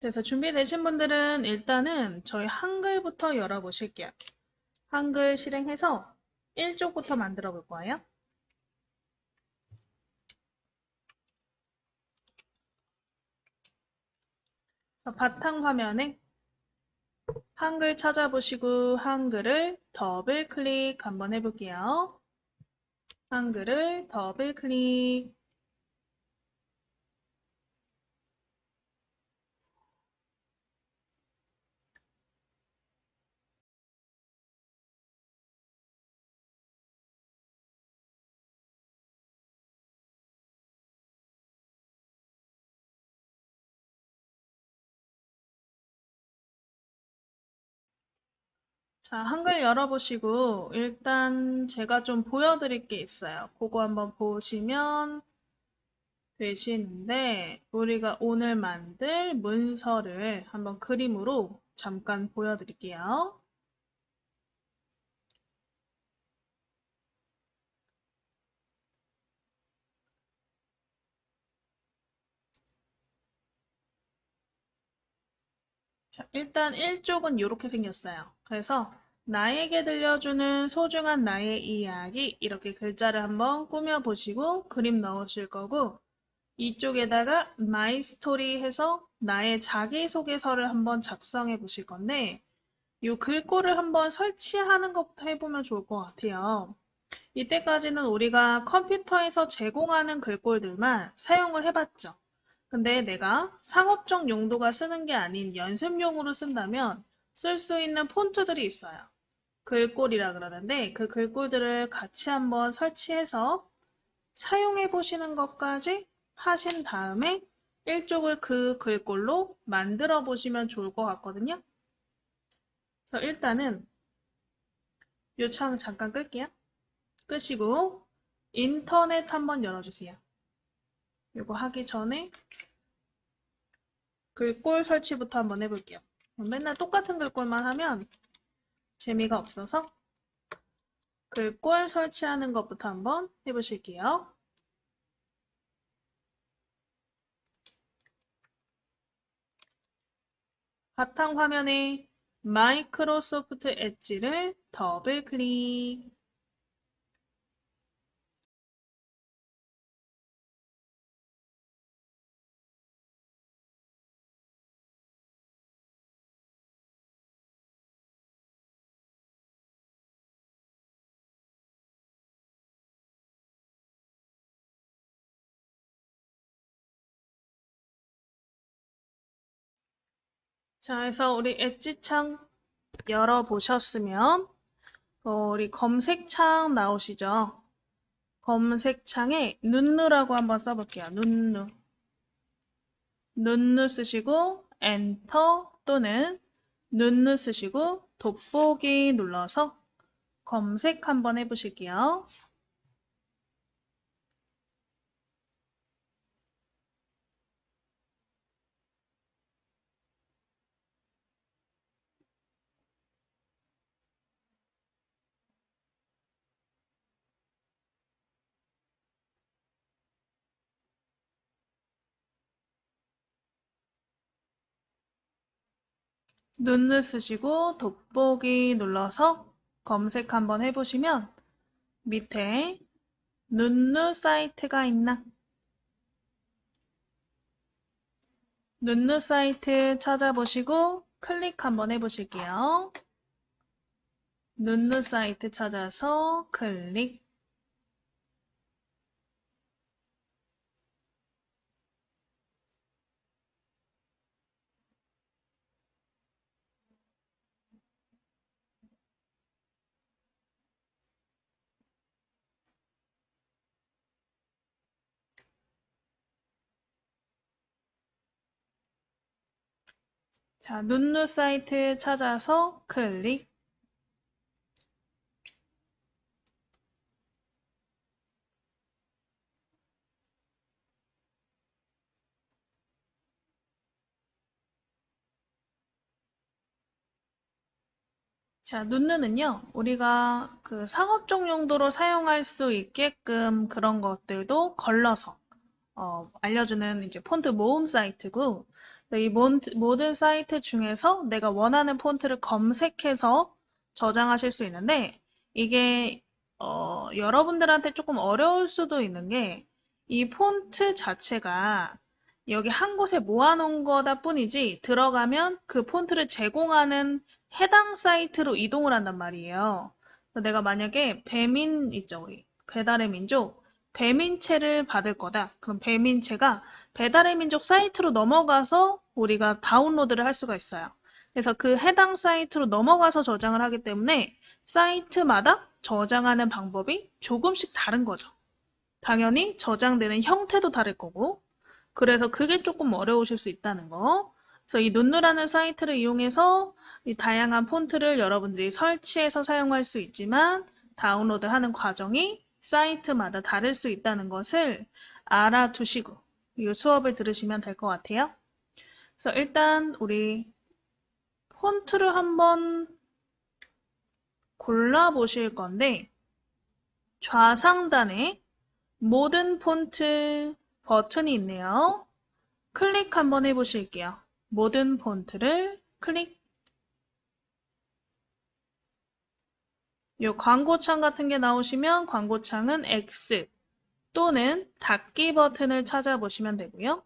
그래서 준비되신 분들은 일단은 저희 한글부터 열어보실게요. 한글 실행해서 1쪽부터 만들어 볼 거예요. 그래서 바탕화면에 한글 찾아보시고 한글을 더블 클릭 한번 해볼게요. 한글을 더블 클릭. 자, 한글 열어보시고 일단 제가 좀 보여드릴 게 있어요. 그거 한번 보시면 되시는데 우리가 오늘 만들 문서를 한번 그림으로 잠깐 보여드릴게요. 자, 일단 1쪽은 이렇게 생겼어요. 그래서 나에게 들려주는 소중한 나의 이야기 이렇게 글자를 한번 꾸며보시고 그림 넣으실 거고 이쪽에다가 my story 해서 나의 자기소개서를 한번 작성해 보실 건데 이 글꼴을 한번 설치하는 것부터 해보면 좋을 것 같아요. 이때까지는 우리가 컴퓨터에서 제공하는 글꼴들만 사용을 해봤죠. 근데 내가 상업적 용도가 쓰는 게 아닌 연습용으로 쓴다면 쓸 수 있는 폰트들이 있어요. 글꼴이라 그러는데 그 글꼴들을 같이 한번 설치해서 사용해 보시는 것까지 하신 다음에 일쪽을 그 글꼴로 만들어 보시면 좋을 것 같거든요. 그래서 일단은 이 창 잠깐 끌게요. 끄시고 인터넷 한번 열어주세요. 이거 하기 전에 글꼴 설치부터 한번 해볼게요. 맨날 똑같은 글꼴만 하면 재미가 없어서 글꼴 설치하는 것부터 한번 해보실게요. 바탕화면에 마이크로소프트 엣지를 더블 클릭. 자, 그래서 우리 엣지 창 열어보셨으면 우리 검색창 나오시죠? 검색창에 눈누라고 한번 써볼게요. 눈누. 눈누 쓰시고 엔터 또는 눈누 쓰시고 돋보기 눌러서 검색 한번 해보실게요. 눈누 쓰시고 돋보기 눌러서 검색 한번 해보시면 밑에 눈누 사이트가 있나? 눈누 사이트 찾아보시고 클릭 한번 해보실게요. 눈누 사이트 찾아서 클릭. 자, 눈누 사이트 찾아서 클릭. 자, 눈누는요, 우리가 그 상업적 용도로 사용할 수 있게끔 그런 것들도 걸러서 알려주는 이제 폰트 모음 사이트고, 이 모든 사이트 중에서 내가 원하는 폰트를 검색해서 저장하실 수 있는데 이게 여러분들한테 조금 어려울 수도 있는 게 이 폰트 자체가 여기 한 곳에 모아놓은 거다 뿐이지 들어가면 그 폰트를 제공하는 해당 사이트로 이동을 한단 말이에요. 내가 만약에 배민 있죠, 우리 배달의 민족 배민채를 받을 거다. 그럼 배민채가 배달의 민족 사이트로 넘어가서 우리가 다운로드를 할 수가 있어요. 그래서 그 해당 사이트로 넘어가서 저장을 하기 때문에 사이트마다 저장하는 방법이 조금씩 다른 거죠. 당연히 저장되는 형태도 다를 거고, 그래서 그게 조금 어려우실 수 있다는 거. 그래서 이 눈누라는 사이트를 이용해서 이 다양한 폰트를 여러분들이 설치해서 사용할 수 있지만 다운로드하는 과정이 사이트마다 다를 수 있다는 것을 알아두시고 이 수업을 들으시면 될 것 같아요. 그래서 일단 우리 폰트를 한번 골라 보실 건데 좌상단에 모든 폰트 버튼이 있네요. 클릭 한번 해보실게요. 모든 폰트를 클릭. 요 광고창 같은 게 나오시면 광고창은 X 또는 닫기 버튼을 찾아보시면 되고요.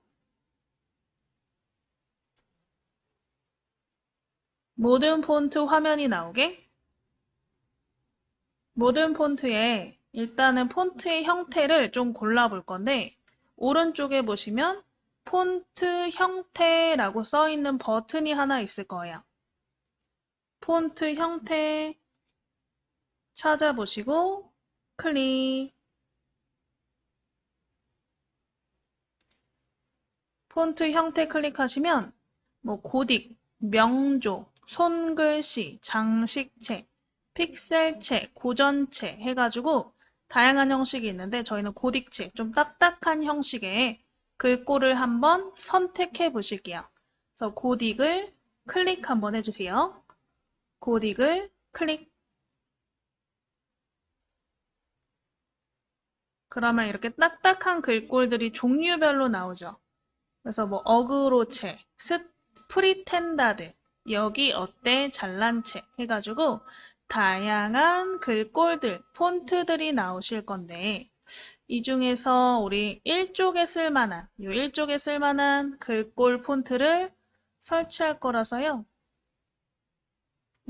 모든 폰트 화면이 나오게 모든 폰트에 일단은 폰트의 형태를 좀 골라볼 건데 오른쪽에 보시면 폰트 형태라고 써 있는 버튼이 하나 있을 거예요. 폰트 형태 찾아보시고 클릭. 폰트 형태 클릭하시면 뭐 고딕, 명조, 손글씨, 장식체, 픽셀체, 고전체 해가지고 다양한 형식이 있는데 저희는 고딕체, 좀 딱딱한 형식의 글꼴을 한번 선택해 보실게요. 그래서 고딕을 클릭 한번 해주세요. 고딕을 클릭. 그러면 이렇게 딱딱한 글꼴들이 종류별로 나오죠. 그래서 뭐 어그로체, 프리텐다드, 여기 어때 잘난 체 해가지고 다양한 글꼴들, 폰트들이 나오실 건데 이 중에서 우리 일쪽에 쓸만한 글꼴 폰트를 설치할 거라서요.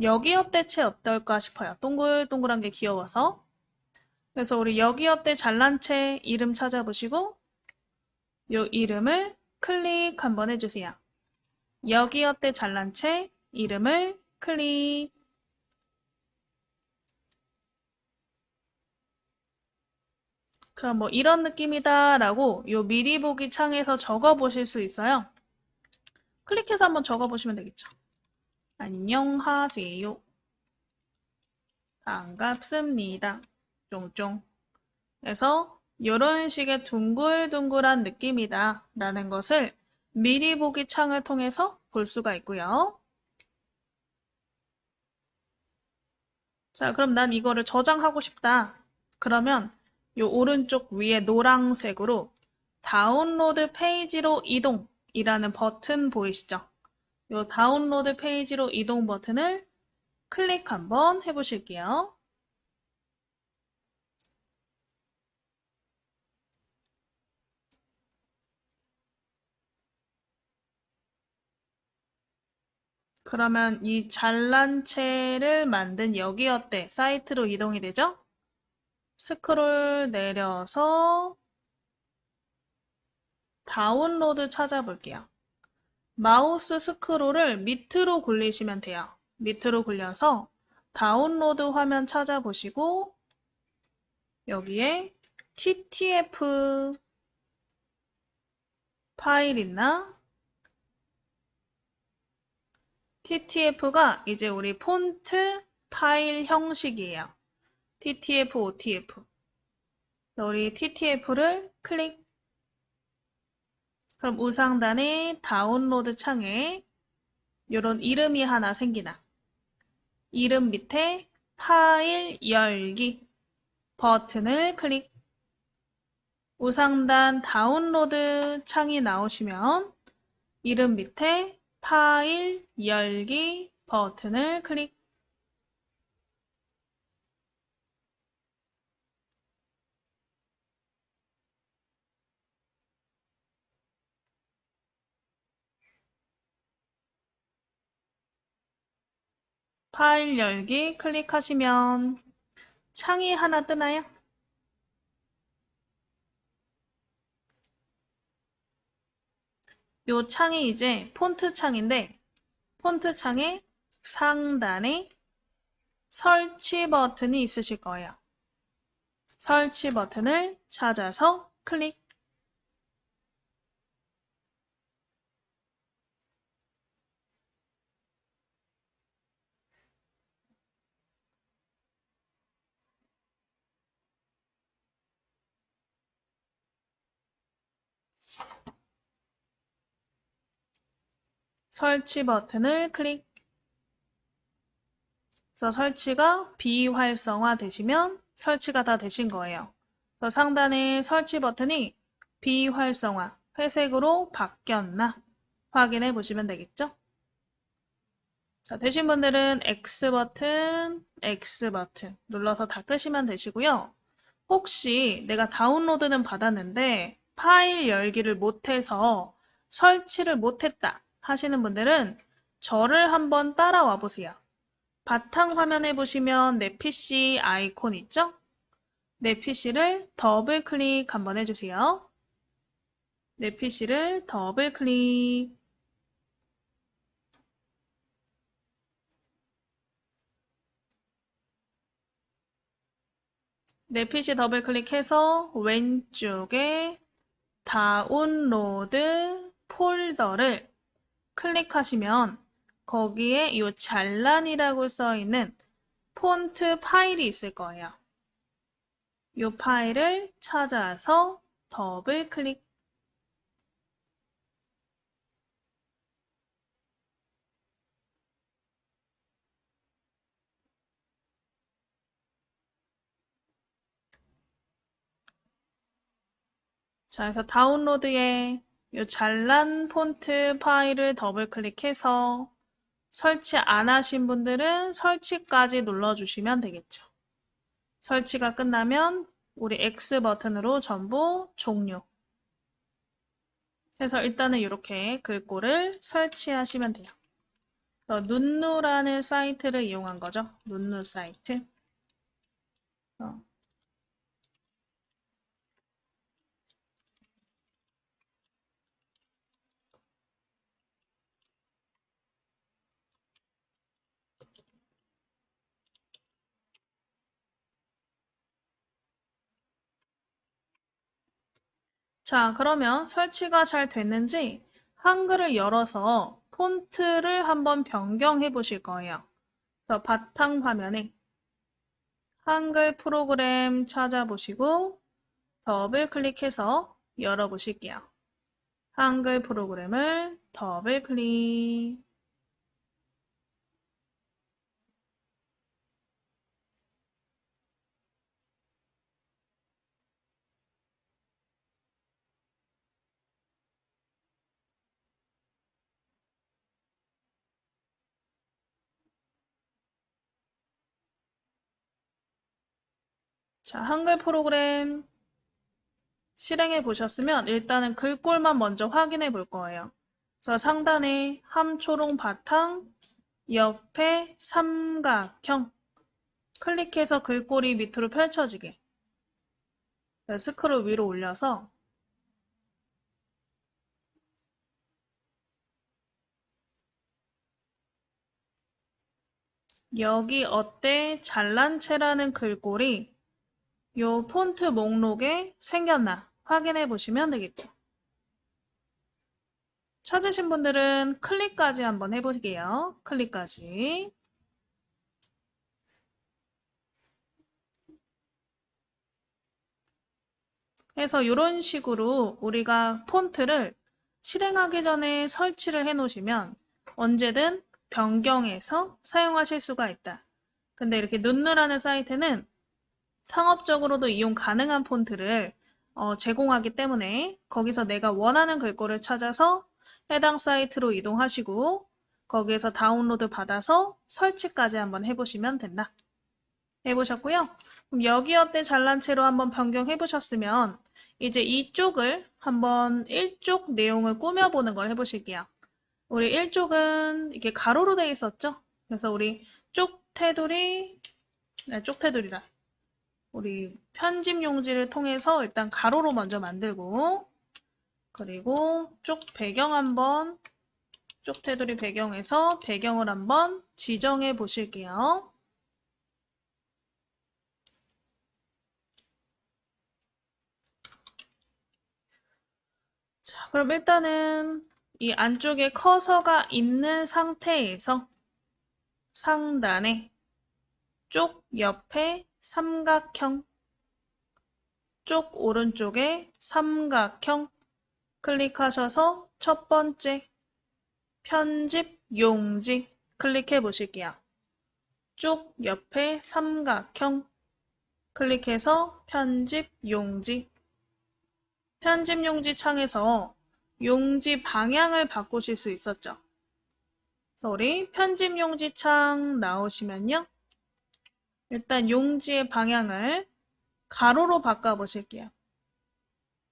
여기 어때 체 어떨까 싶어요. 동글동글한 게 귀여워서. 그래서 우리 여기 어때 잘난 체 이름 찾아보시고 요 이름을 클릭 한번 해주세요. 여기 어때 잘난 체 이름을 클릭. 그럼 뭐 이런 느낌이다 라고 요 미리 보기 창에서 적어 보실 수 있어요. 클릭해서 한번 적어 보시면 되겠죠. 안녕하세요. 반갑습니다. 쫑쫑. 그래서 이런 식의 둥글둥글한 느낌이다 라는 것을 미리 보기 창을 통해서 볼 수가 있고요. 자, 그럼 난 이거를 저장하고 싶다. 그러면 요 오른쪽 위에 노란색으로 다운로드 페이지로 이동이라는 버튼 보이시죠? 요 다운로드 페이지로 이동 버튼을 클릭 한번 해보실게요. 그러면 이 잘난 체를 만든 여기 어때 사이트로 이동이 되죠? 스크롤 내려서 다운로드 찾아볼게요. 마우스 스크롤을 밑으로 굴리시면 돼요. 밑으로 굴려서 다운로드 화면 찾아보시고 여기에 TTF 파일 있나? TTF가 이제 우리 폰트 파일 형식이에요. TTF, OTF. 우리 TTF를 클릭. 그럼 우상단의 다운로드 창에 이런 이름이 하나 생기나. 이름 밑에 파일 열기 버튼을 클릭. 우상단 다운로드 창이 나오시면 이름 밑에 파일 열기 버튼을 클릭. 파일 열기 클릭하시면 창이 하나 뜨나요? 요 창이 이제 폰트 창인데 폰트 창의 상단에 설치 버튼이 있으실 거예요. 설치 버튼을 찾아서 클릭. 설치 버튼을 클릭. 그래서 설치가 비활성화 되시면 설치가 다 되신 거예요. 그래서 상단에 설치 버튼이 비활성화, 회색으로 바뀌었나 확인해 보시면 되겠죠? 자, 되신 분들은 X 버튼 눌러서 다 끄시면 되시고요. 혹시 내가 다운로드는 받았는데 파일 열기를 못해서 설치를 못했다 하시는 분들은 저를 한번 따라와 보세요. 바탕화면에 보시면 내 PC 아이콘 있죠? 내 PC를 더블 클릭 한번 해주세요. 내 PC를 더블 클릭. 내 PC 더블 클릭해서 왼쪽에 다운로드 폴더를 클릭하시면 거기에 이 잘란이라고 써 있는 폰트 파일이 있을 거예요. 이 파일을 찾아서 더블 클릭. 자, 그래서 다운로드에 이 잘란 폰트 파일을 더블 클릭해서 설치 안 하신 분들은 설치까지 눌러주시면 되겠죠. 설치가 끝나면 우리 X 버튼으로 전부 종료. 그래서 일단은 이렇게 글꼴을 설치하시면 돼요. 눈누라는 사이트를 이용한 거죠. 눈누 사이트. 자, 그러면 설치가 잘 됐는지 한글을 열어서 폰트를 한번 변경해 보실 거예요. 그래서 바탕 화면에 한글 프로그램 찾아보시고 더블 클릭해서 열어보실게요. 한글 프로그램을 더블 클릭. 자, 한글 프로그램 실행해 보셨으면 일단은 글꼴만 먼저 확인해 볼 거예요. 그래서 상단에 함초롱 바탕, 옆에 삼각형 클릭해서 글꼴이 밑으로 펼쳐지게 스크롤 위로 올려서 여기 어때 잘난체라는 글꼴이 요 폰트 목록에 생겼나 확인해 보시면 되겠죠. 찾으신 분들은 클릭까지 한번 해볼게요. 클릭까지. 해서 이런 식으로 우리가 폰트를 실행하기 전에 설치를 해 놓으시면 언제든 변경해서 사용하실 수가 있다. 근데 이렇게 눈누라는 사이트는 상업적으로도 이용 가능한 폰트를 제공하기 때문에 거기서 내가 원하는 글꼴을 찾아서 해당 사이트로 이동하시고 거기에서 다운로드 받아서 설치까지 한번 해보시면 된다. 해보셨고요. 그럼 여기 어때 잘난 채로 한번 변경해 보셨으면 이제 이쪽을 한번 1쪽 내용을 꾸며보는 걸 해보실게요. 우리 1쪽은 이렇게 가로로 되어 있었죠? 그래서 우리 쪽 테두리, 쪽 테두리라. 우리 편집 용지를 통해서 일단 가로로 먼저 만들고 그리고 쪽 배경 한번 쪽 테두리 배경에서 배경을 한번 지정해 보실게요. 자, 그럼 일단은 이 안쪽에 커서가 있는 상태에서 상단에 쪽 옆에 삼각형, 쪽 오른쪽에 삼각형 클릭하셔서 첫 번째 편집 용지 클릭해 보실게요. 쪽 옆에 삼각형 클릭해서 편집 용지. 편집 용지 창에서 용지 방향을 바꾸실 수 있었죠. 그래서 우리 편집 용지 창 나오시면요. 일단 용지의 방향을 가로로 바꿔보실게요.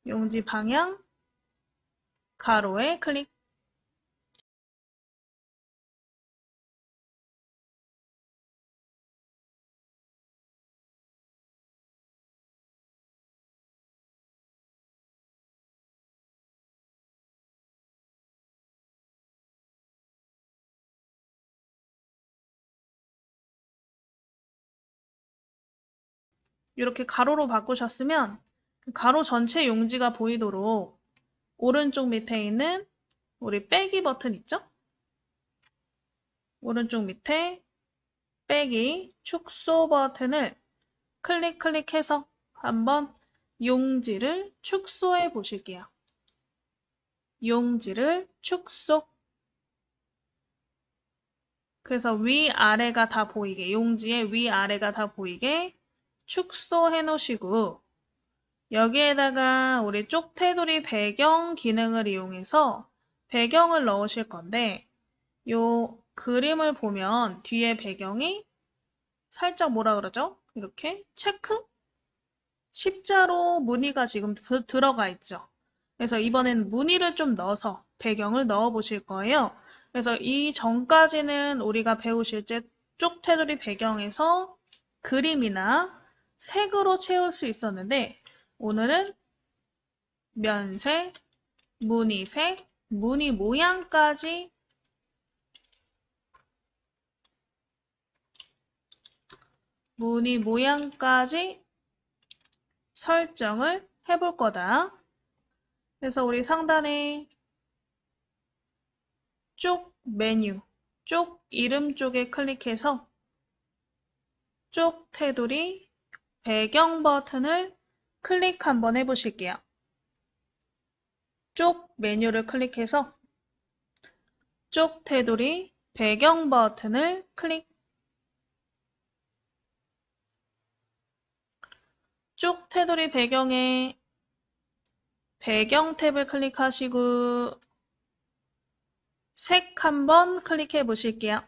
용지 방향, 가로에 클릭. 이렇게 가로로 바꾸셨으면 가로 전체 용지가 보이도록 오른쪽 밑에 있는 우리 빼기 버튼 있죠? 오른쪽 밑에 빼기 축소 버튼을 클릭해서 한번 용지를 축소해 보실게요. 용지를 축소. 그래서 위아래가 다 보이게, 용지의 위아래가 다 보이게 축소해 놓으시고 여기에다가 우리 쪽 테두리 배경 기능을 이용해서 배경을 넣으실 건데 요 그림을 보면 뒤에 배경이 살짝 뭐라 그러죠? 이렇게 체크? 십자로 무늬가 지금 들어가 있죠. 그래서 이번엔 무늬를 좀 넣어서 배경을 넣어 보실 거예요. 그래서 이 전까지는 우리가 배우실 쪽 테두리 배경에서 그림이나 색으로 채울 수 있었는데 오늘은 면색, 무늬색, 무늬 모양까지 설정을 해볼 거다. 그래서 우리 상단에 쪽 메뉴, 쪽 이름 쪽에 클릭해서 쪽 테두리 배경 버튼을 클릭 한번 해보실게요. 쪽 메뉴를 클릭해서 쪽 테두리 배경 버튼을 클릭. 쪽 테두리 배경에 배경 탭을 클릭하시고 색 한번 클릭해 보실게요.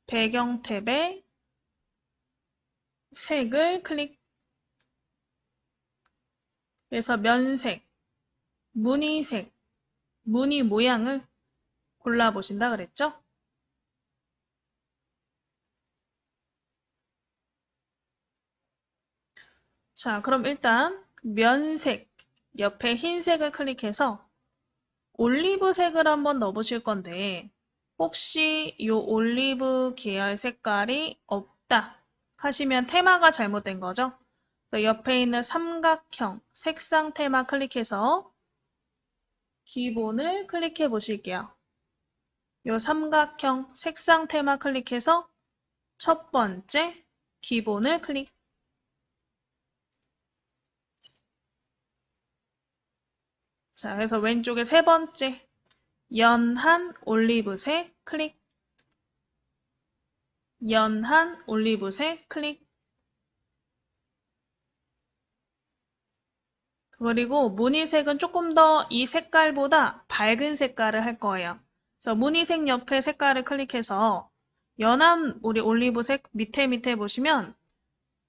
배경 탭에 색을 클릭. 그래서 면색, 무늬색, 무늬 모양을 골라보신다 그랬죠? 자, 그럼 일단 면색, 옆에 흰색을 클릭해서 올리브색을 한번 넣어보실 건데 혹시 이 올리브 계열 색깔이 없다 하시면 테마가 잘못된 거죠? 그래서 옆에 있는 삼각형 색상 테마 클릭해서 기본을 클릭해 보실게요. 이 삼각형 색상 테마 클릭해서 첫 번째 기본을 클릭. 자, 그래서 왼쪽에 세 번째 연한 올리브색 클릭. 연한 올리브색 클릭. 그리고 무늬색은 조금 더 이 색깔보다 밝은 색깔을 할 거예요. 그래서 무늬색 옆에 색깔을 클릭해서 연한 우리 올리브색 밑에 보시면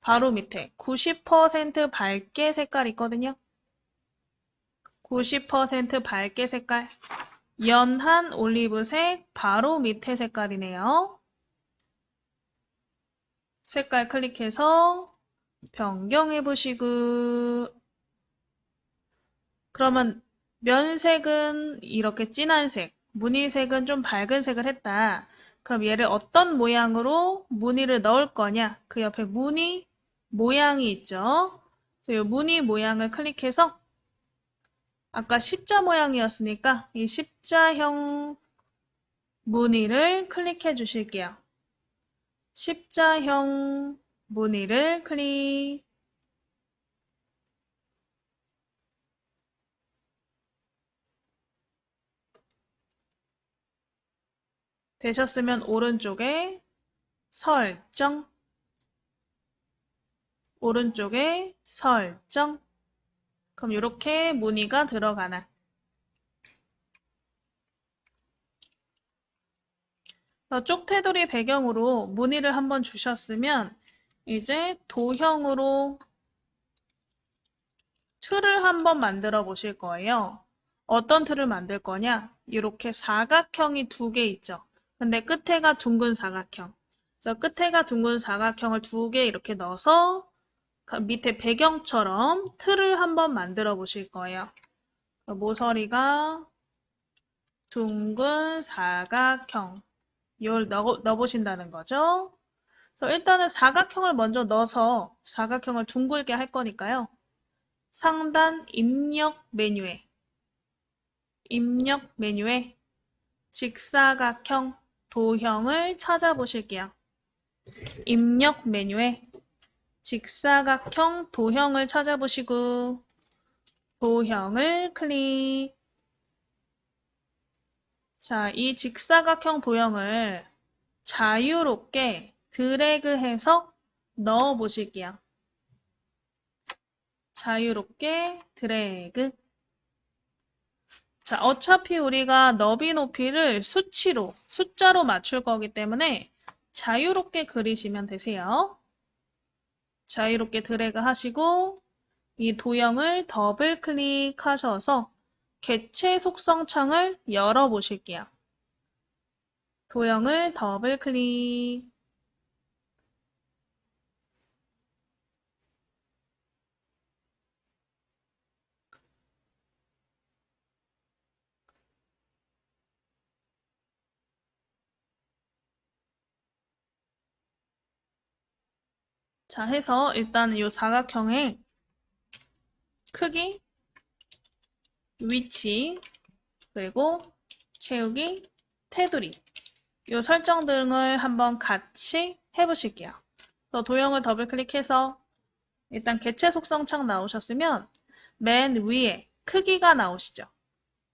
바로 밑에 90% 밝게 색깔 있거든요. 90% 밝게 색깔. 연한 올리브색 바로 밑에 색깔이네요. 색깔 클릭해서 변경해 보시고 그러면 면색은 이렇게 진한 색, 무늬색은 좀 밝은 색을 했다. 그럼 얘를 어떤 모양으로 무늬를 넣을 거냐? 그 옆에 무늬 모양이 있죠. 그래서 이 무늬 모양을 클릭해서 아까 십자 모양이었으니까 이 십자형 무늬를 클릭해 주실게요. 십자형 무늬를 클릭. 되셨으면 오른쪽에 설정, 오른쪽에 설정. 그럼 이렇게 무늬가 들어가나. 쪽테두리 배경으로 무늬를 한번 주셨으면 이제 도형으로 틀을 한번 만들어 보실 거예요. 어떤 틀을 만들 거냐? 이렇게 사각형이 두 개 있죠. 근데 끝에가 둥근 사각형. 그래서 끝에가 둥근 사각형을 두 개 이렇게 넣어서 밑에 배경처럼 틀을 한번 만들어 보실 거예요. 모서리가 둥근 사각형. 이걸 넣어보신다는 거죠. 그래서 일단은 사각형을 먼저 넣어서 사각형을 둥글게 할 거니까요. 상단 입력 메뉴에 직사각형 도형을 찾아보실게요. 입력 메뉴에 직사각형 도형을 찾아보시고 도형을 클릭. 자, 이 직사각형 도형을 자유롭게 드래그해서 넣어 보실게요. 자유롭게 드래그. 자, 어차피 우리가 너비 높이를 수치로, 숫자로 맞출 거기 때문에 자유롭게 그리시면 되세요. 자유롭게 드래그 하시고 이 도형을 더블 클릭하셔서 개체 속성 창을 열어 보실게요. 도형을 더블 클릭. 자, 해서 일단은 이 사각형의 크기, 위치, 그리고 채우기, 테두리 이 설정 등을 한번 같이 해보실게요. 도형을 더블 클릭해서 일단 개체 속성 창 나오셨으면 맨 위에 크기가 나오시죠.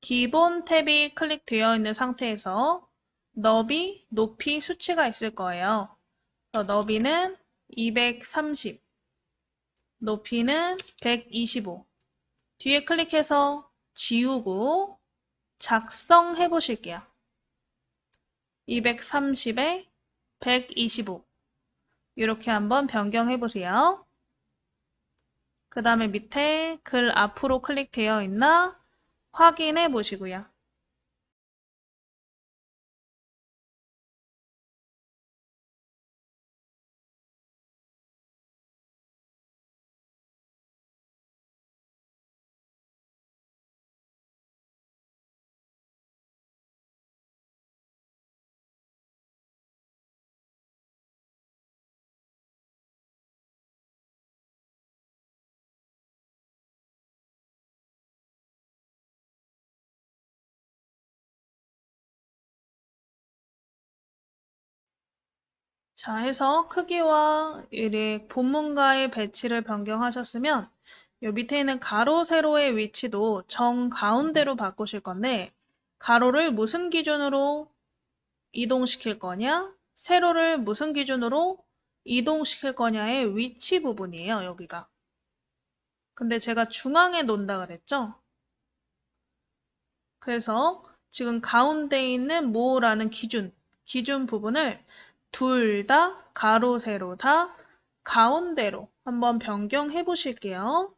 기본 탭이 클릭되어 있는 상태에서 너비, 높이 수치가 있을 거예요. 그래서 너비는 230, 높이는 125. 뒤에 클릭해서 지우고 작성해 보실게요. 230에 125. 이렇게 한번 변경해 보세요. 그 다음에 밑에 글 앞으로 클릭되어 있나 확인해 보시고요. 자, 해서 크기와 이렇게 본문과의 배치를 변경하셨으면 요 밑에 있는 가로, 세로의 위치도 정가운데로 바꾸실 건데 가로를 무슨 기준으로 이동시킬 거냐? 세로를 무슨 기준으로 이동시킬 거냐의 위치 부분이에요, 여기가. 근데 제가 중앙에 놓는다 그랬죠? 그래서 지금 가운데 있는 모라는 기준 부분을 둘 다 가로, 세로 다 가운데로 한번 변경해 보실게요.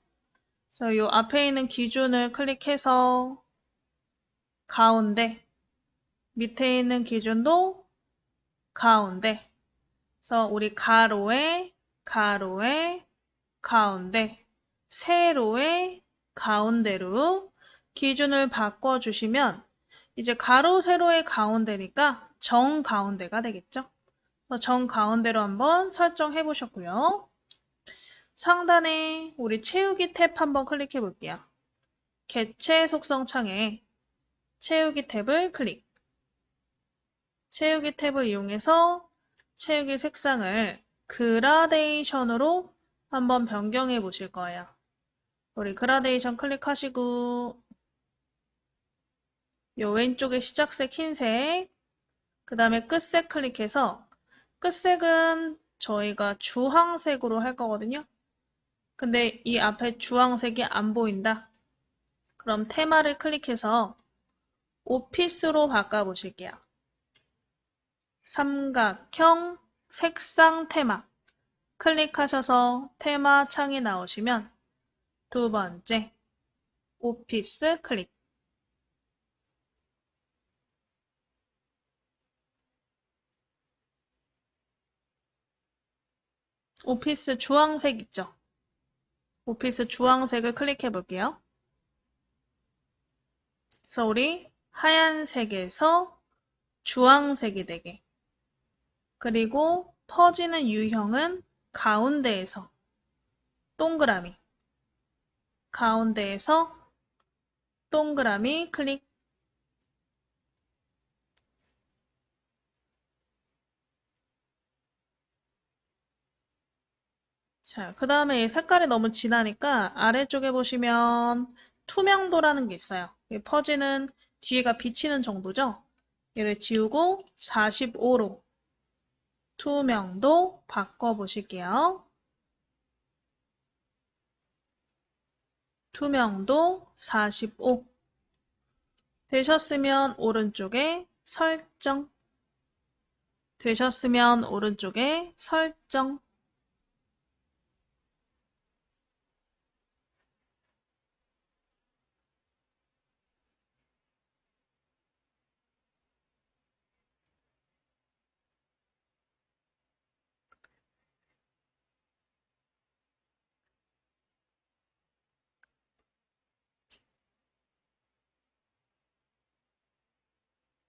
그래서 이 앞에 있는 기준을 클릭해서 가운데, 밑에 있는 기준도 가운데. 그래서 우리 가로에, 가운데, 세로의 가운데로 기준을 바꿔주시면 이제 가로, 세로의 가운데니까 정가운데가 되겠죠? 정가운데로 한번 설정해 보셨고요. 상단에 우리 채우기 탭 한번 클릭해 볼게요. 개체 속성 창에 채우기 탭을 클릭. 채우기 탭을 이용해서 채우기 색상을 그라데이션으로 한번 변경해 보실 거예요. 우리 그라데이션 클릭하시고 요 왼쪽에 시작색 흰색, 그 다음에 끝색 클릭해서 끝색은 저희가 주황색으로 할 거거든요. 근데 이 앞에 주황색이 안 보인다. 그럼 테마를 클릭해서 오피스로 바꿔보실게요. 삼각형 색상 테마 클릭하셔서 테마 창이 나오시면 두 번째 오피스 클릭. 오피스 주황색 있죠? 오피스 주황색을 클릭해 볼게요. 그래서 우리 하얀색에서 주황색이 되게. 그리고 퍼지는 유형은 가운데에서 동그라미. 가운데에서 동그라미 클릭. 자, 그 다음에 색깔이 너무 진하니까 아래쪽에 보시면 투명도라는 게 있어요. 퍼지는 뒤에가 비치는 정도죠? 얘를 지우고 45로 투명도 바꿔보실게요. 투명도 45 되셨으면 오른쪽에 설정 되셨으면 오른쪽에 설정.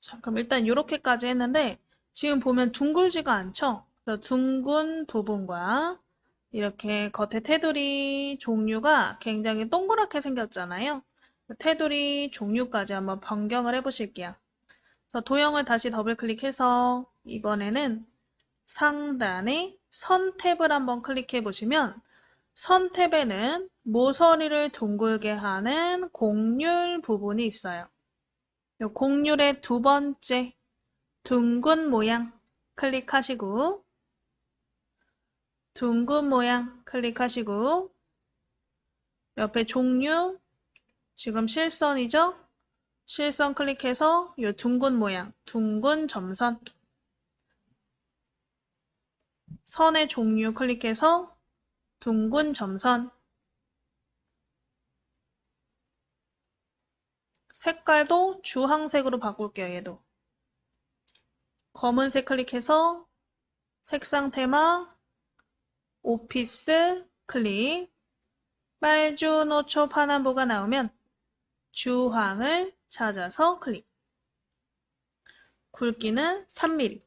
자, 그럼 일단 이렇게까지 했는데 지금 보면 둥글지가 않죠? 그래서 둥근 부분과 이렇게 겉에 테두리 종류가 굉장히 동그랗게 생겼잖아요. 테두리 종류까지 한번 변경을 해보실게요. 그래서 도형을 다시 더블 클릭해서 이번에는 상단에 선 탭을 한번 클릭해 보시면 선 탭에는 모서리를 둥글게 하는 곡률 부분이 있어요. 이 곡률의 두 번째 둥근 모양 클릭하시고 둥근 모양 클릭하시고 옆에 종류 지금 실선이죠? 실선 클릭해서 이 둥근 모양 둥근 점선 선의 종류 클릭해서 둥근 점선 색깔도 주황색으로 바꿀게요. 얘도 검은색 클릭해서 색상 테마 오피스 클릭 빨주노초 파남보가 나오면 주황을 찾아서 클릭 굵기는 3mm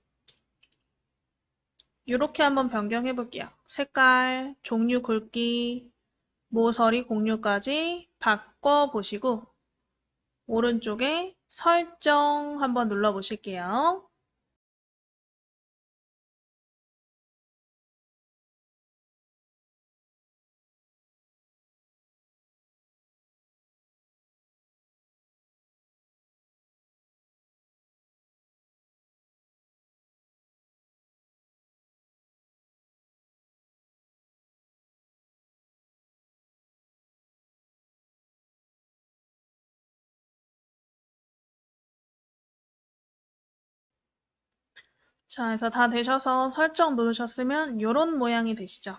이렇게 한번 변경해 볼게요. 색깔, 종류 굵기, 모서리 공유까지 바꿔보시고 오른쪽에 설정 한번 눌러보실게요. 자, 그래서 다 되셔서 설정 누르셨으면 이런 모양이 되시죠?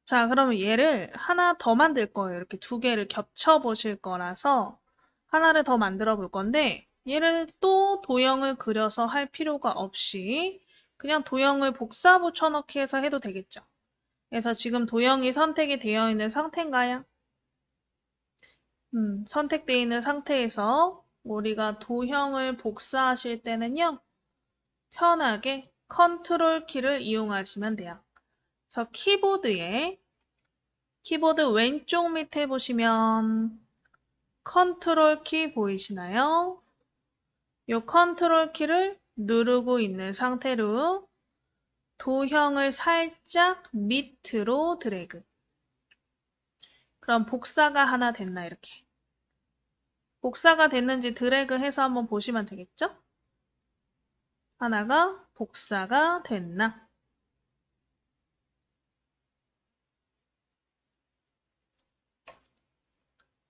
자, 그러면 얘를 하나 더 만들 거예요. 이렇게 두 개를 겹쳐 보실 거라서 하나를 더 만들어 볼 건데 얘를 또 도형을 그려서 할 필요가 없이 그냥 도형을 복사 붙여넣기 해서 해도 되겠죠. 그래서 지금 도형이 선택이 되어 있는 상태인가요? 선택되어 있는 상태에서 우리가 도형을 복사하실 때는요. 편하게 컨트롤 키를 이용하시면 돼요. 그래서 키보드 왼쪽 밑에 보시면 컨트롤 키 보이시나요? 이 컨트롤 키를 누르고 있는 상태로 도형을 살짝 밑으로 드래그. 그럼 복사가 하나 됐나 이렇게. 복사가 됐는지 드래그 해서 한번 보시면 되겠죠? 하나가 복사가 됐나?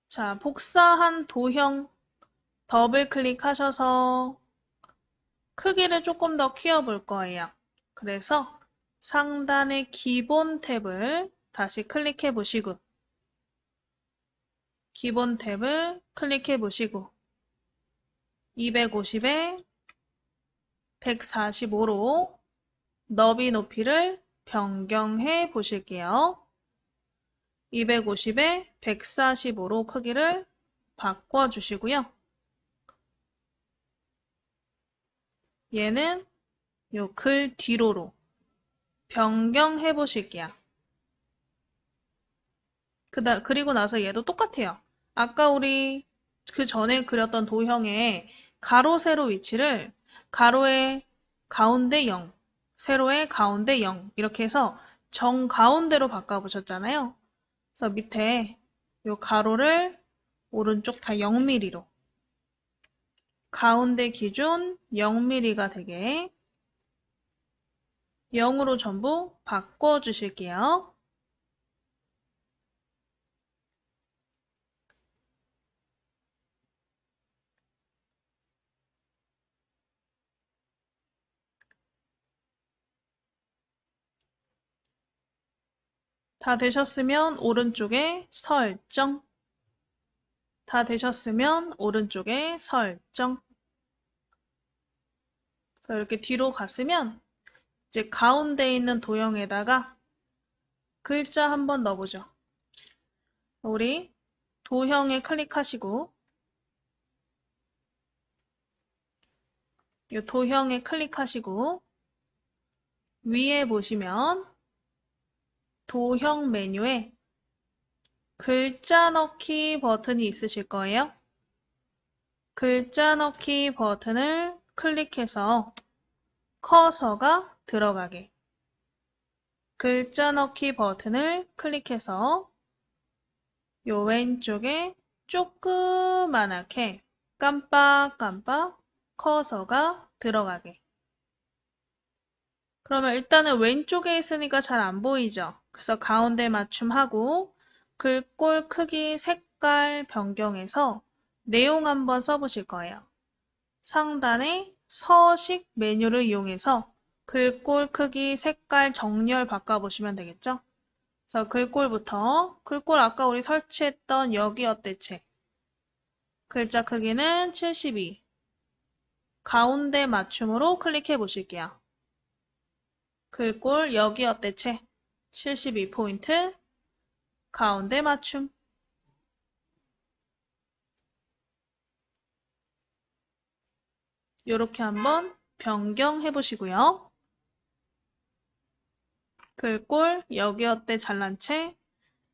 자, 복사한 도형 더블 클릭하셔서 크기를 조금 더 키워볼 거예요. 그래서 상단의 기본 탭을 다시 클릭해 보시고 기본 탭을 클릭해 보시고 250에 145로 너비 높이를 변경해 보실게요. 250에 145로 크기를 바꿔주시고요. 얘는 요 글 뒤로로 변경해 보실게요. 그리고 나서 얘도 똑같아요. 아까 우리 그 전에 그렸던 도형의 가로, 세로 위치를 가로의 가운데 0, 세로의 가운데 0 이렇게 해서 정가운데로 바꿔보셨잖아요. 그래서 밑에 요 가로를 오른쪽 다 0mm로 가운데 기준 0mm가 되게 0으로 전부 바꿔주실게요. 다 되셨으면 오른쪽에 설정. 다 되셨으면 오른쪽에 설정. 그래서 이렇게 뒤로 갔으면 이제 가운데 있는 도형에다가 글자 한번 넣어보죠. 우리 도형에 클릭하시고 이 도형에 클릭하시고 위에 보시면 도형 메뉴에 글자 넣기 버튼이 있으실 거예요. 글자 넣기 버튼을 클릭해서 커서가 들어가게. 글자 넣기 버튼을 클릭해서 요 왼쪽에 조그만하게 깜빡깜빡 커서가 들어가게. 그러면 일단은 왼쪽에 있으니까 잘 안 보이죠? 그래서 가운데 맞춤하고 글꼴 크기 색깔 변경해서 내용 한번 써보실 거예요. 상단에 서식 메뉴를 이용해서 글꼴 크기 색깔 정렬 바꿔보시면 되겠죠? 그래서 글꼴 아까 우리 설치했던 여기 어때체 글자 크기는 72 가운데 맞춤으로 클릭해 보실게요. 글꼴 여기 어때체 72포인트 가운데 맞춤 이렇게 한번 변경해 보시고요. 글꼴 여기 어때 잘난 채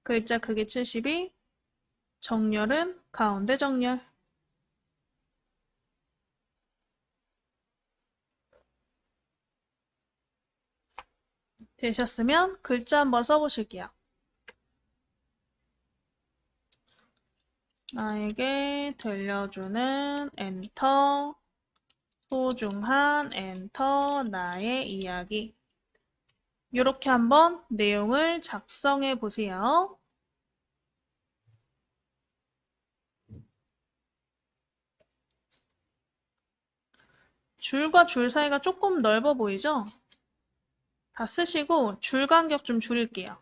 글자 크기 72 정렬은 가운데 정렬 되셨으면 글자 한번 써보실게요. 나에게 들려주는 엔터 소중한 엔터 나의 이야기 이렇게 한번 내용을 작성해 보세요. 줄과 줄 사이가 조금 넓어 보이죠? 다 쓰시고 줄 간격 좀 줄일게요.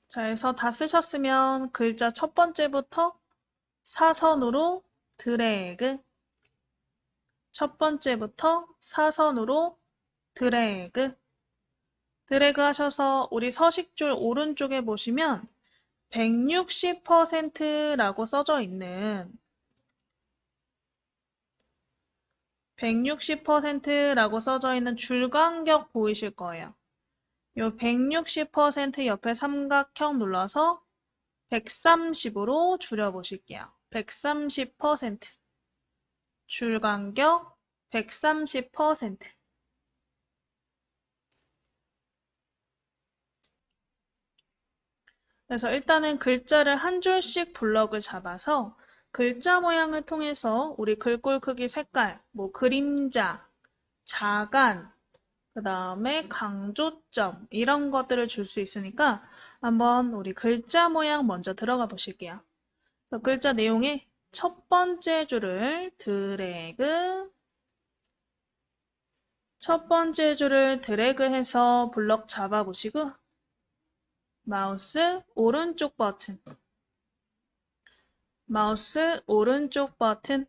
자, 해서 다 쓰셨으면 글자 첫 번째부터 사선으로 드래그, 첫 번째부터 사선으로 드래그, 드래그 하셔서 우리 서식줄 오른쪽에 보시면 160%라고 써져 있는 160%라고 써져 있는 줄 간격 보이실 거예요. 요 160% 옆에 삼각형 눌러서 130으로 줄여보실게요. 130%. 줄 간격 130%. 그래서 일단은 글자를 한 줄씩 블럭을 잡아서 글자 모양을 통해서 우리 글꼴 크기 색깔, 뭐 그림자, 자간, 그 다음에 강조점 이런 것들을 줄 수 있으니까 한번 우리 글자 모양 먼저 들어가 보실게요. 글자 내용에 첫 번째 줄을 드래그, 첫 번째 줄을 드래그해서 블럭 잡아보시고 마우스 오른쪽 버튼, 마우스 오른쪽 버튼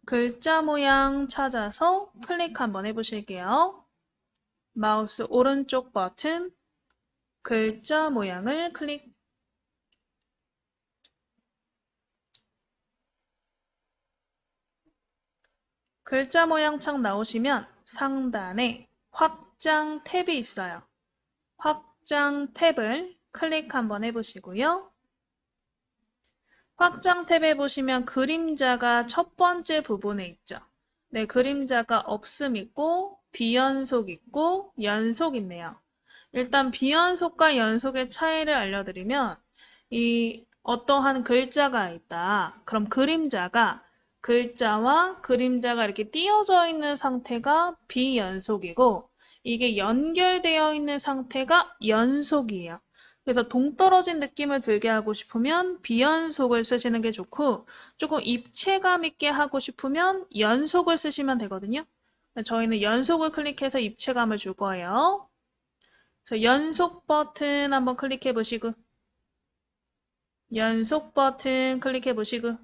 글자 모양 찾아서 클릭 한번 해보실게요. 마우스 오른쪽 버튼 글자 모양을 클릭. 글자 모양 창 나오시면 상단에 확장 탭이 있어요. 확장 탭을 클릭 한번 해보시고요. 확장 탭에 보시면 그림자가 첫 번째 부분에 있죠. 네, 그림자가 없음 있고 비연속 있고 연속 있네요. 일단 비연속과 연속의 차이를 알려드리면 이 어떠한 글자가 있다. 그럼 그림자가 글자와 그림자가 이렇게 띄어져 있는 상태가 비연속이고 이게 연결되어 있는 상태가 연속이에요. 그래서 동떨어진 느낌을 들게 하고 싶으면 비연속을 쓰시는 게 좋고 조금 입체감 있게 하고 싶으면 연속을 쓰시면 되거든요. 저희는 연속을 클릭해서 입체감을 줄 거예요. 그래서 연속 버튼 한번 클릭해 보시고 연속 버튼 클릭해 보시고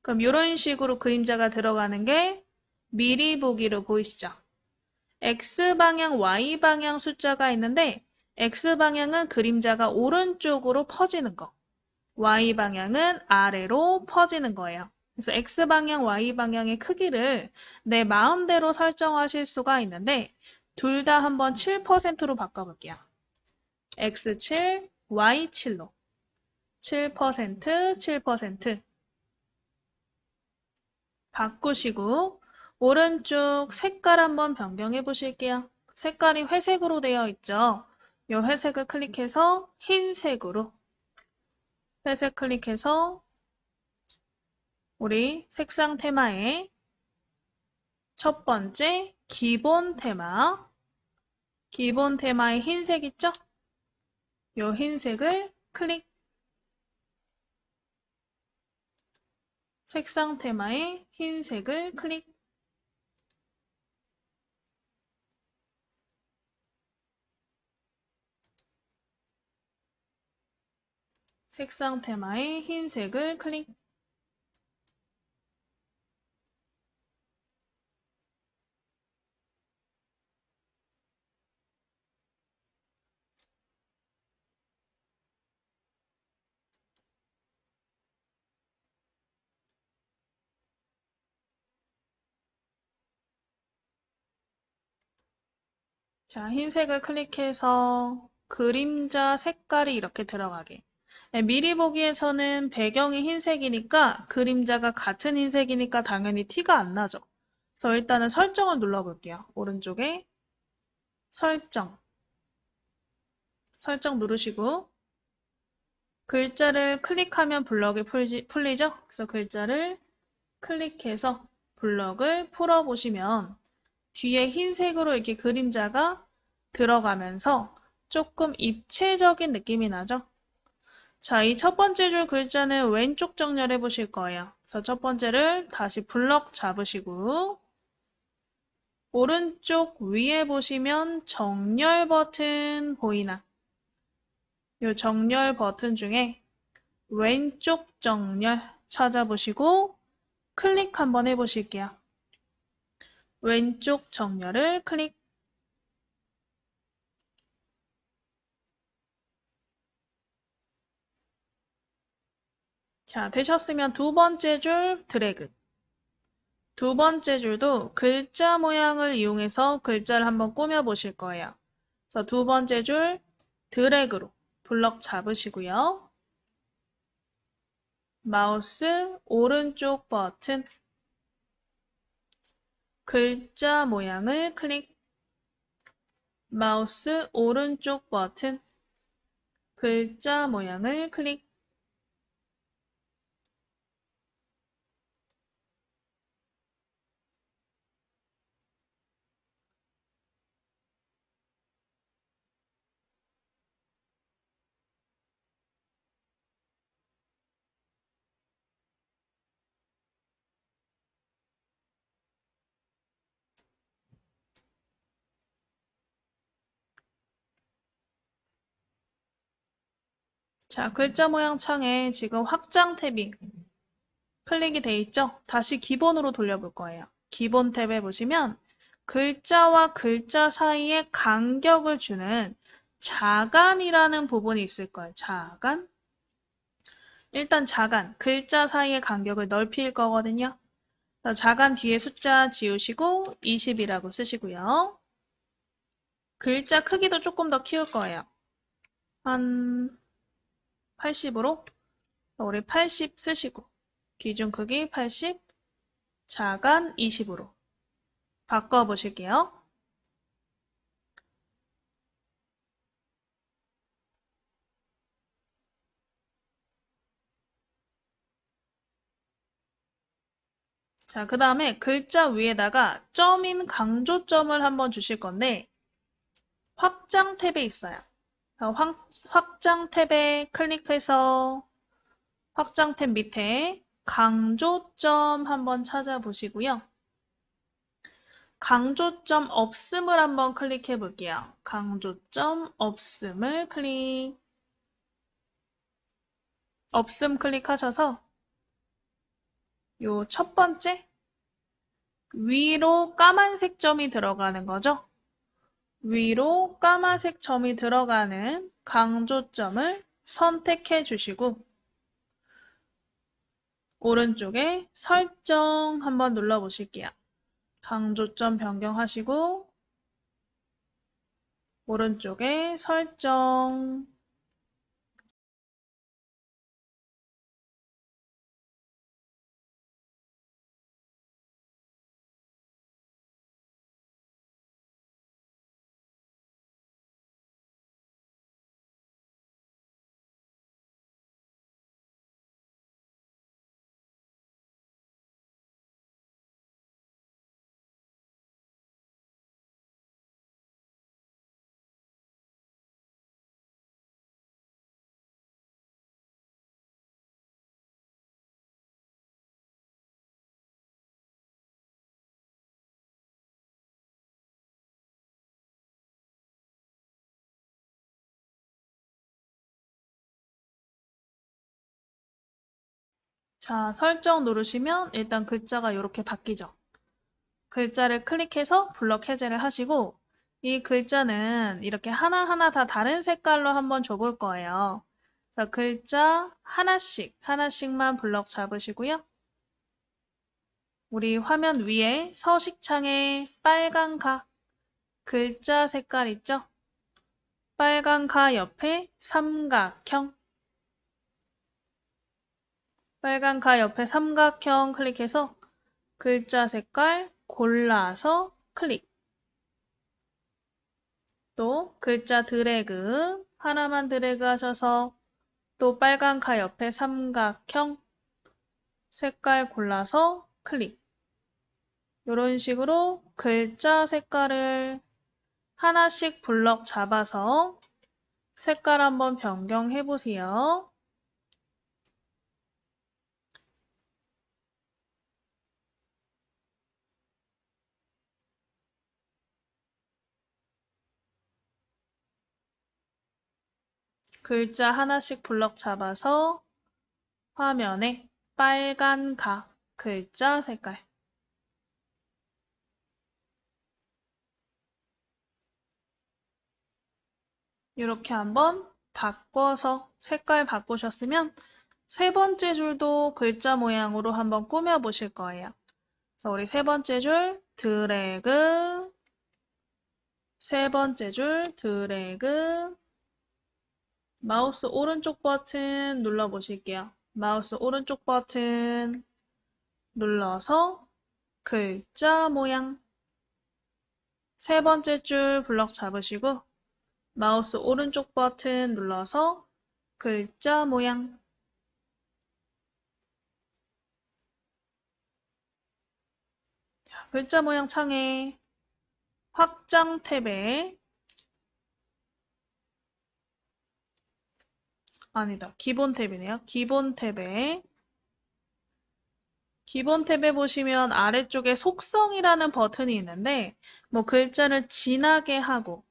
그럼 이런 식으로 그림자가 들어가는 게 미리 보기로 보이시죠? X방향, Y방향 숫자가 있는데 X방향은 그림자가 오른쪽으로 퍼지는 거 Y방향은 아래로 퍼지는 거예요. 그래서 X방향, Y방향의 크기를 내 마음대로 설정하실 수가 있는데 둘 다 한번 7%로 바꿔볼게요. X7, Y7로 7%, 7% 바꾸시고 오른쪽 색깔 한번 변경해 보실게요. 색깔이 회색으로 되어 있죠. 이 회색을 클릭해서 흰색으로 회색 클릭해서 우리 색상 테마에 첫 번째 기본 테마의 흰색 있죠? 이 흰색을 클릭 색상 테마의 흰색을 클릭 색상 테마의 흰색을 클릭 자, 흰색을 클릭해서 그림자 색깔이 이렇게 들어가게. 네, 미리 보기에서는 배경이 흰색이니까 그림자가 같은 흰색이니까 당연히 티가 안 나죠. 그래서 일단은 설정을 눌러볼게요. 오른쪽에 설정 누르시고 글자를 클릭하면 블럭이 풀리죠? 그래서 글자를 클릭해서 블럭을 풀어보시면 뒤에 흰색으로 이렇게 그림자가 들어가면서 조금 입체적인 느낌이 나죠? 자, 이 첫 번째 줄 글자는 왼쪽 정렬해 보실 거예요. 그래서 첫 번째를 다시 블럭 잡으시고 오른쪽 위에 보시면 정렬 버튼 보이나? 이 정렬 버튼 중에 왼쪽 정렬 찾아보시고 클릭 한번 해보실게요. 왼쪽 정렬을 클릭. 자, 되셨으면 두 번째 줄 드래그. 두 번째 줄도 글자 모양을 이용해서 글자를 한번 꾸며 보실 거예요. 그래서 두 번째 줄 드래그로 블럭 잡으시고요. 마우스 오른쪽 버튼 글자 모양을 클릭. 마우스 오른쪽 버튼 글자 모양을 클릭. 자, 글자 모양 창에 지금 확장 탭이 클릭이 돼 있죠? 다시 기본으로 돌려볼 거예요. 기본 탭에 보시면 글자와 글자 사이에 간격을 주는 자간이라는 부분이 있을 거예요. 자간. 일단 자간, 글자 사이의 간격을 넓힐 거거든요. 자간 뒤에 숫자 지우시고 20이라고 쓰시고요. 글자 크기도 조금 더 키울 거예요. 한 80으로 우리 80 쓰시고 기준 크기 80, 자간 20으로 바꿔보실게요. 자, 그 다음에 글자 위에다가 점인 강조점을 한번 주실 건데 확장 탭에 있어요. 확장 탭에 클릭해서 확장 탭 밑에 강조점 한번 찾아보시고요. 강조점 없음을 한번 클릭해 볼게요. 강조점 없음을 클릭. 없음 클릭하셔서 요 첫 번째 위로 까만색 점이 들어가는 거죠. 위로 까만색 점이 들어가는 강조점을 선택해 주시고 오른쪽에 설정 한번 눌러 보실게요. 강조점 변경하시고 오른쪽에 설정. 자, 설정 누르시면 일단 글자가 이렇게 바뀌죠. 글자를 클릭해서 블럭 해제를 하시고 이 글자는 이렇게 하나하나 다 다른 색깔로 한번 줘볼 거예요. 그래서 글자 하나씩만 블럭 잡으시고요. 우리 화면 위에 서식창에 빨간 가, 글자 색깔 있죠? 빨간 가 옆에 삼각형, 빨간 가 옆에 삼각형 클릭해서 글자 색깔 골라서 클릭. 또 글자 드래그 하나만 드래그 하셔서 또 빨간 가 옆에 삼각형 색깔 골라서 클릭. 이런 식으로 글자 색깔을 하나씩 블럭 잡아서 색깔 한번 변경해 보세요. 글자 하나씩 블럭 잡아서 화면에 빨간 가 글자 색깔 이렇게 한번 바꿔서 색깔 바꾸셨으면 세 번째 줄도 글자 모양으로 한번 꾸며 보실 거예요. 그래서 우리 세 번째 줄 드래그, 세 번째 줄 드래그, 마우스 오른쪽 버튼 눌러 보실게요. 마우스 오른쪽 버튼 눌러서 글자 모양 세 번째 줄 블럭 잡으시고 마우스 오른쪽 버튼 눌러서 글자 모양 글자 모양 창에 확장 탭에 아니다. 기본 탭이네요. 기본 탭에 보시면 아래쪽에 속성이라는 버튼이 있는데 뭐 글자를 진하게 하고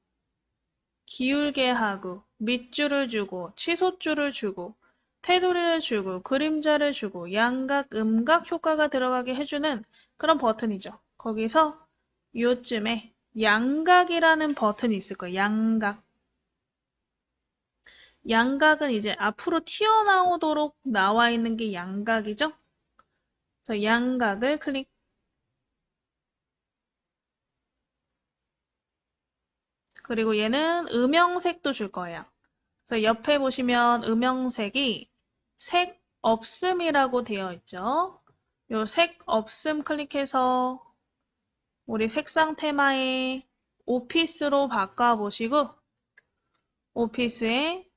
기울게 하고 밑줄을 주고 치솟줄을 주고 테두리를 주고 그림자를 주고 양각, 음각 효과가 들어가게 해주는 그런 버튼이죠. 거기서 요쯤에 양각이라는 버튼이 있을 거예요. 양각. 양각은 이제 앞으로 튀어나오도록 나와 있는 게 양각이죠. 그래서 양각을 클릭. 그리고 얘는 음영색도 줄 거예요. 그래서 옆에 보시면 음영색이 색 없음이라고 되어 있죠. 요 색 없음 클릭해서 우리 색상 테마에 오피스로 바꿔보시고 오피스의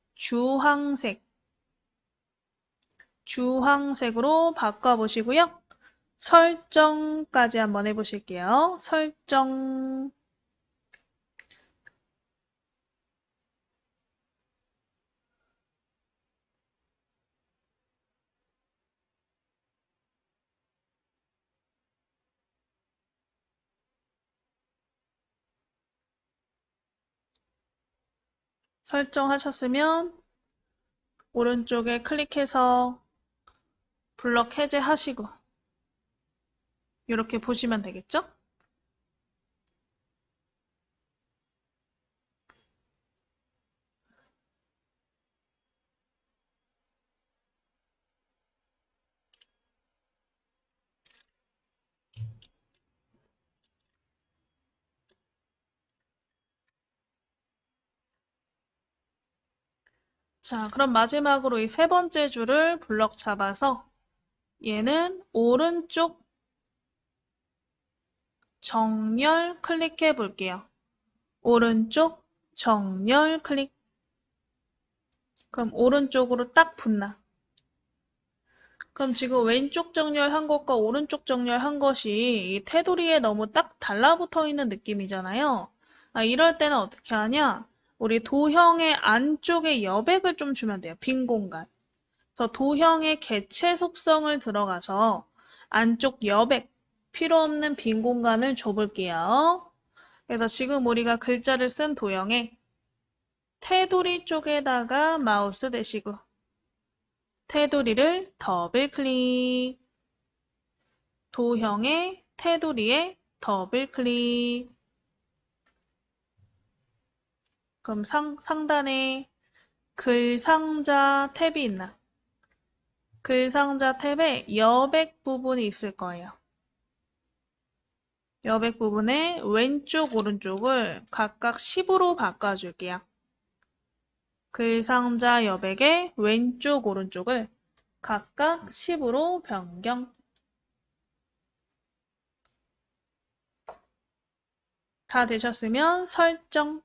주황색으로 바꿔보시고요. 설정까지 한번 해보실게요. 설정하셨으면 오른쪽에 클릭해서 블럭 해제하시고 이렇게 보시면 되겠죠? 자, 그럼 마지막으로 이 세 번째 줄을 블럭 잡아서 얘는 오른쪽 정렬 클릭해 볼게요. 오른쪽 정렬 클릭. 그럼 오른쪽으로 딱 붙나? 그럼 지금 왼쪽 정렬한 것과 오른쪽 정렬한 것이 이 테두리에 너무 딱 달라붙어 있는 느낌이잖아요. 이럴 때는 어떻게 하냐? 우리 도형의 안쪽에 여백을 좀 주면 돼요. 빈 공간. 그래서 도형의 개체 속성을 들어가서 안쪽 여백, 필요 없는 빈 공간을 줘볼게요. 그래서 지금 우리가 글자를 쓴 도형에 테두리 쪽에다가 마우스 대시고 테두리를 더블 클릭. 도형의 테두리에 더블 클릭. 그럼 상단에 글상자 탭이 있나? 글상자 탭에 여백 부분이 있을 거예요. 여백 부분에 왼쪽, 오른쪽을 각각 10으로 바꿔줄게요. 글상자 여백의 왼쪽, 오른쪽을 각각 10으로 변경. 다 되셨으면 설정.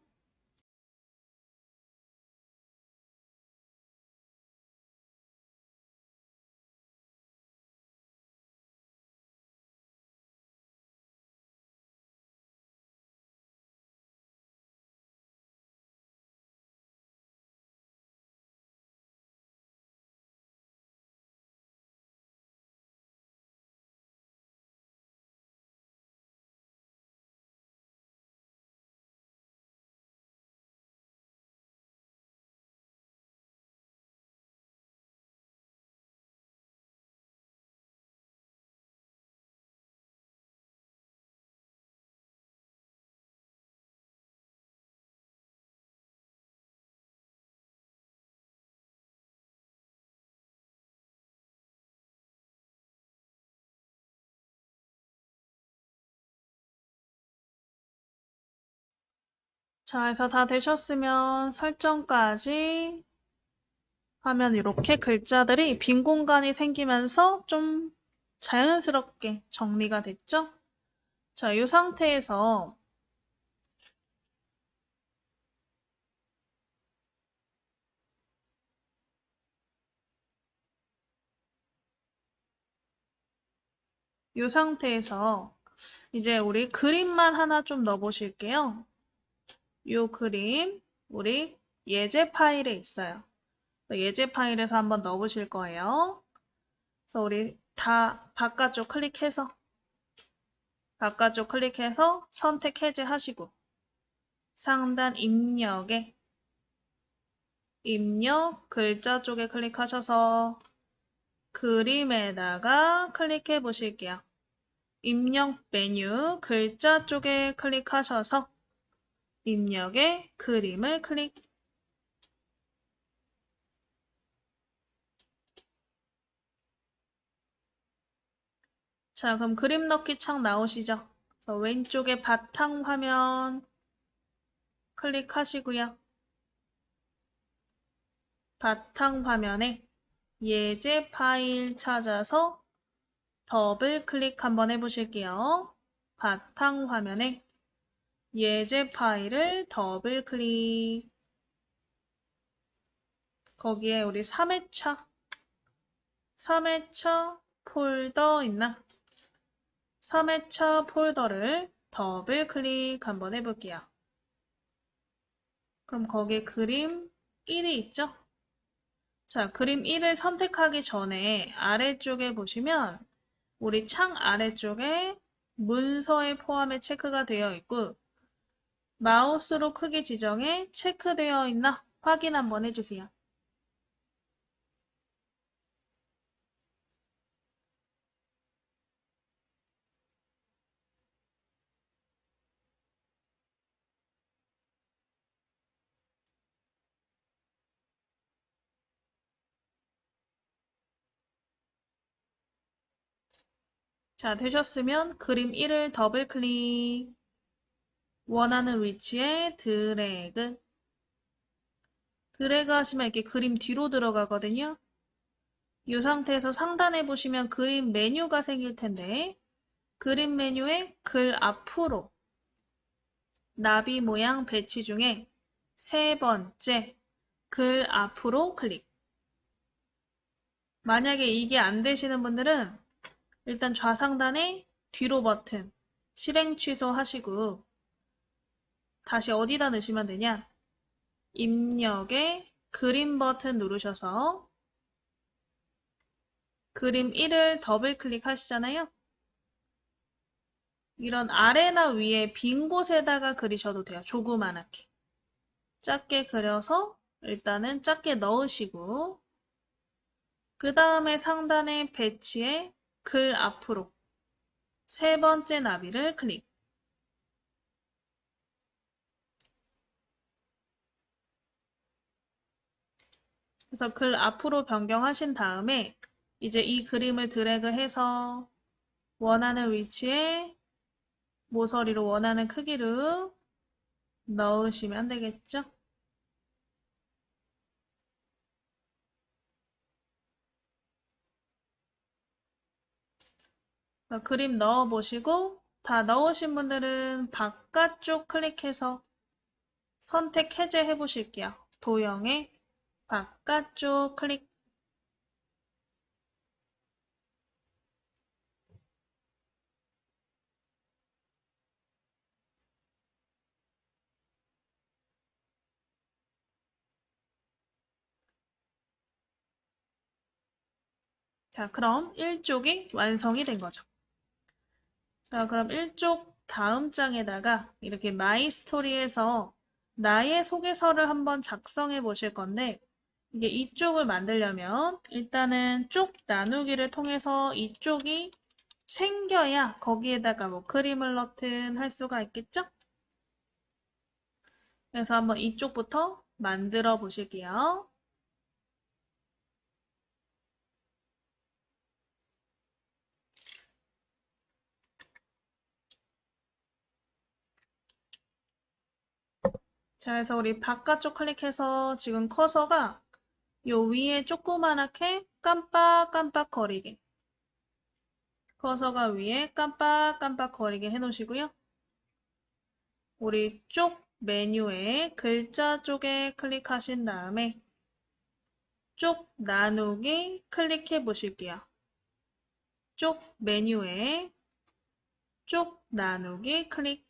자, 해서 다 되셨으면 설정까지 하면 이렇게 글자들이 빈 공간이 생기면서 좀 자연스럽게 정리가 됐죠? 자, 이 상태에서 이제 우리 그림만 하나 좀 넣어보실게요. 이 그림 우리 예제 파일에 있어요. 예제 파일에서 한번 넣어보실 거예요. 그래서 우리 다 바깥쪽 클릭해서 선택 해제하시고 상단 입력에 입력 글자 쪽에 클릭하셔서 그림에다가 클릭해 보실게요. 입력 메뉴 글자 쪽에 클릭하셔서 입력에 그림을 클릭. 자, 그럼 그림 넣기 창 나오시죠? 그래서 왼쪽에 바탕 화면 클릭하시고요. 바탕 화면에 예제 파일 찾아서 더블 클릭 한번 해보실게요. 바탕 화면에 예제 파일을 더블 클릭. 거기에 우리 3회차 폴더 있나? 3회차 폴더를 더블 클릭 한번 해볼게요. 그럼 거기에 그림 1이 있죠? 자, 그림 1을 선택하기 전에 아래쪽에 보시면 우리 창 아래쪽에 문서에 포함에 체크가 되어 있고 마우스로 크기 지정에 체크되어 있나 확인 한번 해주세요. 자, 되셨으면 그림 1을 더블 클릭, 원하는 위치에 드래그 하시면 이렇게 그림 뒤로 들어가거든요. 이 상태에서 상단에 보시면 그림 메뉴가 생길 텐데 그림 메뉴에 글 앞으로 나비 모양 배치 중에 세 번째 글 앞으로 클릭. 만약에 이게 안 되시는 분들은 일단 좌상단에 뒤로 버튼 실행 취소하시고 다시 어디다 넣으시면 되냐? 입력에 그림 버튼 누르셔서 그림 1을 더블 클릭하시잖아요. 이런 아래나 위에 빈 곳에다가 그리셔도 돼요. 조그만하게. 작게 그려서 일단은 작게 넣으시고 그 다음에 상단의 배치에 글 앞으로 세 번째 나비를 클릭. 그래서 글 앞으로 변경하신 다음에 이제 이 그림을 드래그해서 원하는 위치에 모서리로 원하는 크기로 넣으시면 되겠죠? 그림 넣어보시고 다 넣으신 분들은 바깥쪽 클릭해서 선택 해제해 보실게요. 도형의 바깥쪽 클릭. 자, 그럼 1쪽이 완성이 된 거죠. 자, 그럼 1쪽 다음 장에다가 이렇게 마이 스토리에서 나의 소개서를 한번 작성해 보실 건데 이게 이쪽을 만들려면 일단은 쪽 나누기를 통해서 이쪽이 생겨야 거기에다가 뭐 그림을 넣든 할 수가 있겠죠? 그래서 한번 이쪽부터 만들어 보실게요. 자, 그래서 우리 바깥쪽 클릭해서 지금 커서가 요 위에 조그만하게 깜빡깜빡거리게. 커서가 위에 깜빡깜빡거리게 해놓으시고요. 우리 쪽 메뉴에 글자 쪽에 클릭하신 다음에 쪽 나누기 클릭해 보실게요. 쪽 메뉴에 쪽 나누기 클릭.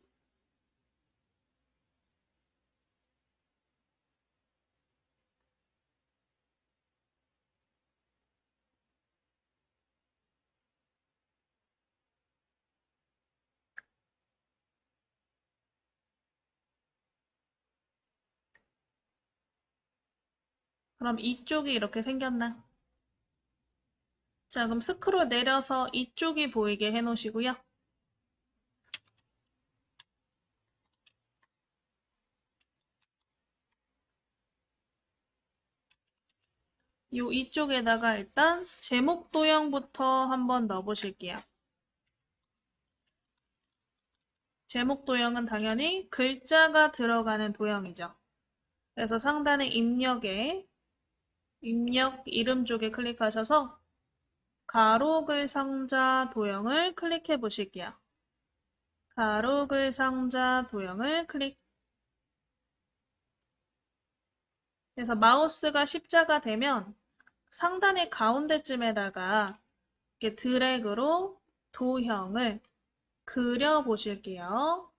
그럼 이쪽이 이렇게 생겼나? 자, 그럼 스크롤 내려서 이쪽이 보이게 해 놓으시고요. 요 이쪽에다가 일단 제목 도형부터 한번 넣어 보실게요. 제목 도형은 당연히 글자가 들어가는 도형이죠. 그래서 상단의 입력에 입력 이름 쪽에 클릭하셔서 가로글 상자 도형을 클릭해 보실게요. 가로글 상자 도형을 클릭. 그래서 마우스가 십자가 되면 상단의 가운데쯤에다가 이렇게 드래그로 도형을 그려 보실게요.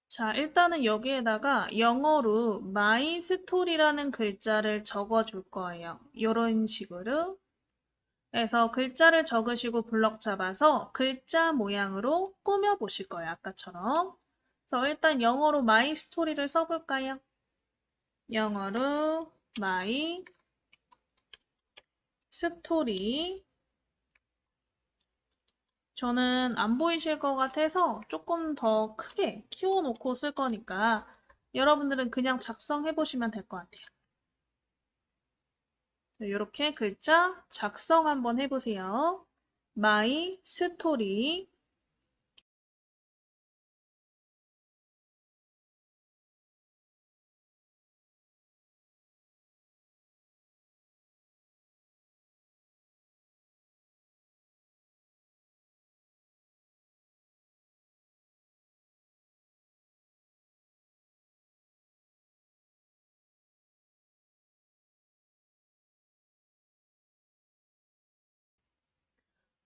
자, 일단은 여기에다가 영어로 my story라는 글자를 적어 줄 거예요. 이런 식으로 해서 글자를 적으시고 블럭 잡아서 글자 모양으로 꾸며 보실 거예요. 아까처럼. 그래서 일단 영어로 my story를 써볼까요? 영어로 my story. 저는 안 보이실 것 같아서 조금 더 크게 키워놓고 쓸 거니까 여러분들은 그냥 작성해 보시면 될 것 같아요. 이렇게 글자 작성 한번 해보세요. My story.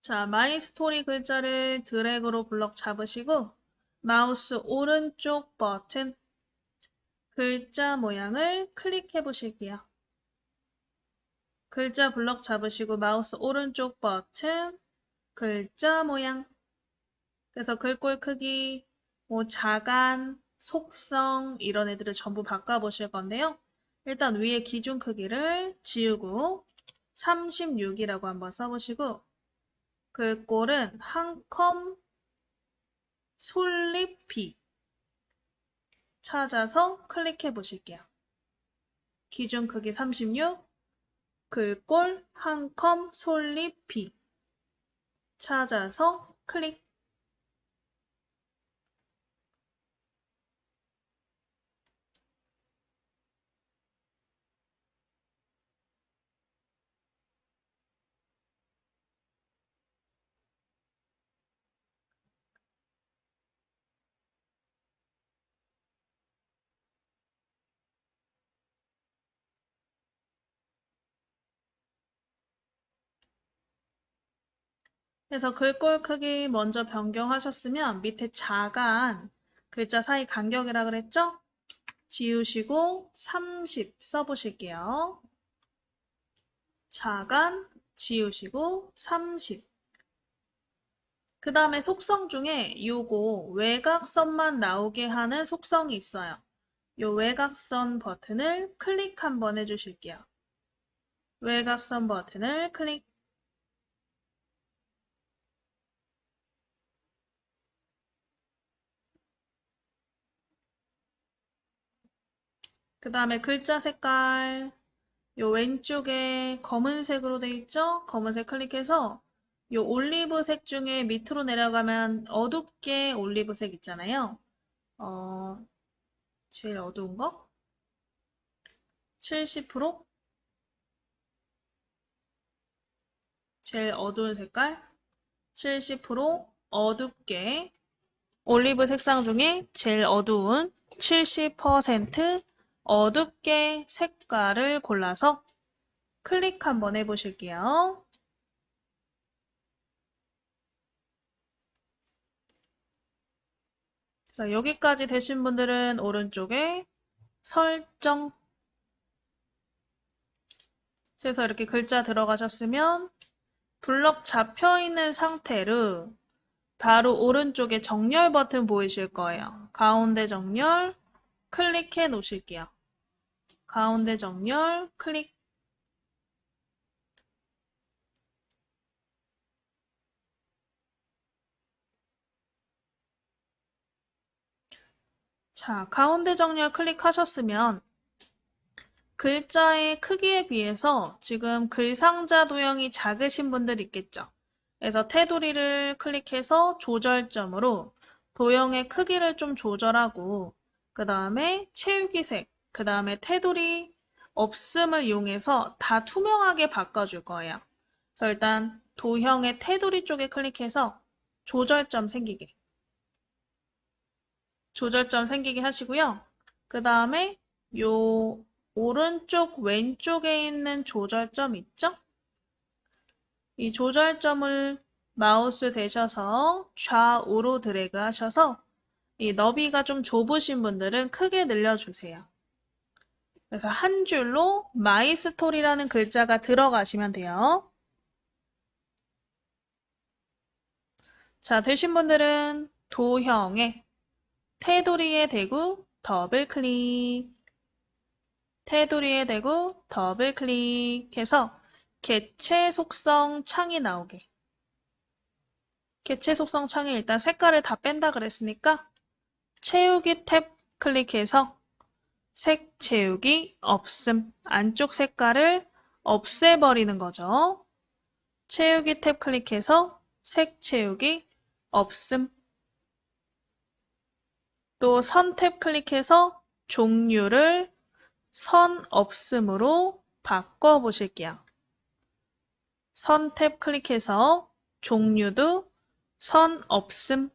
자, My story 글자를 드래그로 블럭 잡으시고 마우스 오른쪽 버튼 글자 모양을 클릭해 보실게요. 글자 블럭 잡으시고 마우스 오른쪽 버튼 글자 모양. 그래서 글꼴 크기, 뭐 자간, 속성 이런 애들을 전부 바꿔보실 건데요. 일단 위에 기준 크기를 지우고 36이라고 한번 써보시고 글꼴은 한 컴 솔잎이 찾아서 클릭해 보실게요. 기준 크기 36, 글꼴 한 컴 솔잎이 찾아서 클릭. 그래서 글꼴 크기 먼저 변경하셨으면 밑에 자간 글자 사이 간격이라 그랬죠? 지우시고 30 써보실게요. 자간 지우시고 30. 그 다음에 속성 중에 요거 외곽선만 나오게 하는 속성이 있어요. 요 외곽선 버튼을 클릭 한번 해주실게요. 외곽선 버튼을 클릭. 그 다음에 글자 색깔 요 왼쪽에 검은색으로 돼 있죠? 검은색 클릭해서 요 올리브색 중에 밑으로 내려가면 어둡게 올리브색 있잖아요. 어, 제일 어두운 거? 70%? 제일 어두운 색깔? 70% 어둡게 올리브 색상 중에 제일 어두운 70% 어둡게 색깔을 골라서 클릭 한번 해보실게요. 자, 여기까지 되신 분들은 오른쪽에 설정 에서 이렇게 글자 들어가셨으면 블럭 잡혀있는 상태로 바로 오른쪽에 정렬 버튼 보이실 거예요. 가운데 정렬 클릭해 놓으실게요. 가운데 정렬 클릭. 자, 가운데 정렬 클릭하셨으면 글자의 크기에 비해서 지금 글상자 도형이 작으신 분들 있겠죠. 그래서 테두리를 클릭해서 조절점으로 도형의 크기를 좀 조절하고 그 다음에 채우기 색, 그 다음에 테두리 없음을 이용해서 다 투명하게 바꿔줄 거예요. 그래서 일단 도형의 테두리 쪽에 클릭해서 조절점 생기게 하시고요. 그 다음에 요 오른쪽 왼쪽에 있는 조절점 있죠? 이 조절점을 마우스 대셔서 좌우로 드래그 하셔서 이 너비가 좀 좁으신 분들은 크게 늘려주세요. 그래서 한 줄로 마이스토리라는 글자가 들어가시면 돼요. 자, 되신 분들은 도형에 테두리에 대고 더블 클릭, 테두리에 대고 더블 클릭해서 개체 속성 창이 나오게. 개체 속성 창에 일단 색깔을 다 뺀다 그랬으니까 채우기 탭 클릭해서 색 채우기 없음. 안쪽 색깔을 없애버리는 거죠. 채우기 탭 클릭해서 색 채우기 없음. 또 선 탭 클릭해서 종류를 선 없음으로 바꿔보실게요. 선 탭 클릭해서 종류도 선 없음.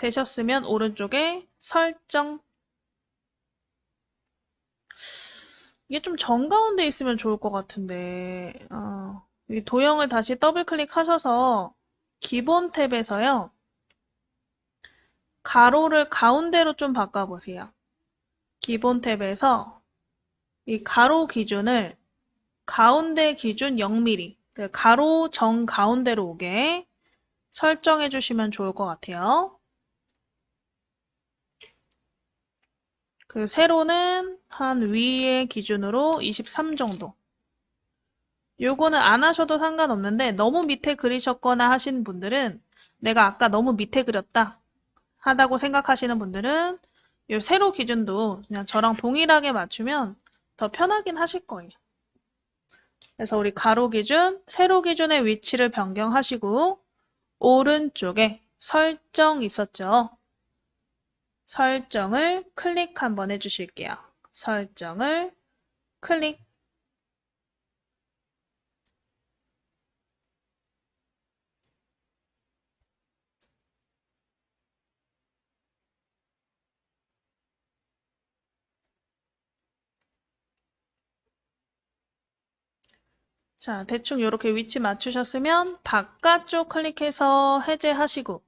되셨으면 오른쪽에 설정. 이게 좀 정가운데 있으면 좋을 것 같은데 이 도형을 다시 더블 클릭하셔서 기본 탭에서요. 가로를 가운데로 좀 바꿔보세요. 기본 탭에서 이 가로 기준을 가운데 기준 0mm, 가로 정 가운데로 오게 설정해 주시면 좋을 것 같아요. 그 세로는 한 위의 기준으로 23 정도. 요거는 안 하셔도 상관없는데 너무 밑에 그리셨거나 하신 분들은 내가 아까 너무 밑에 그렸다 하다고 생각하시는 분들은 요 세로 기준도 그냥 저랑 동일하게 맞추면 더 편하긴 하실 거예요. 그래서 우리 가로 기준, 세로 기준의 위치를 변경하시고 오른쪽에 설정 있었죠? 설정을 클릭 한번 해주실게요. 설정을 클릭. 자, 대충 이렇게 위치 맞추셨으면 바깥쪽 클릭해서 해제하시고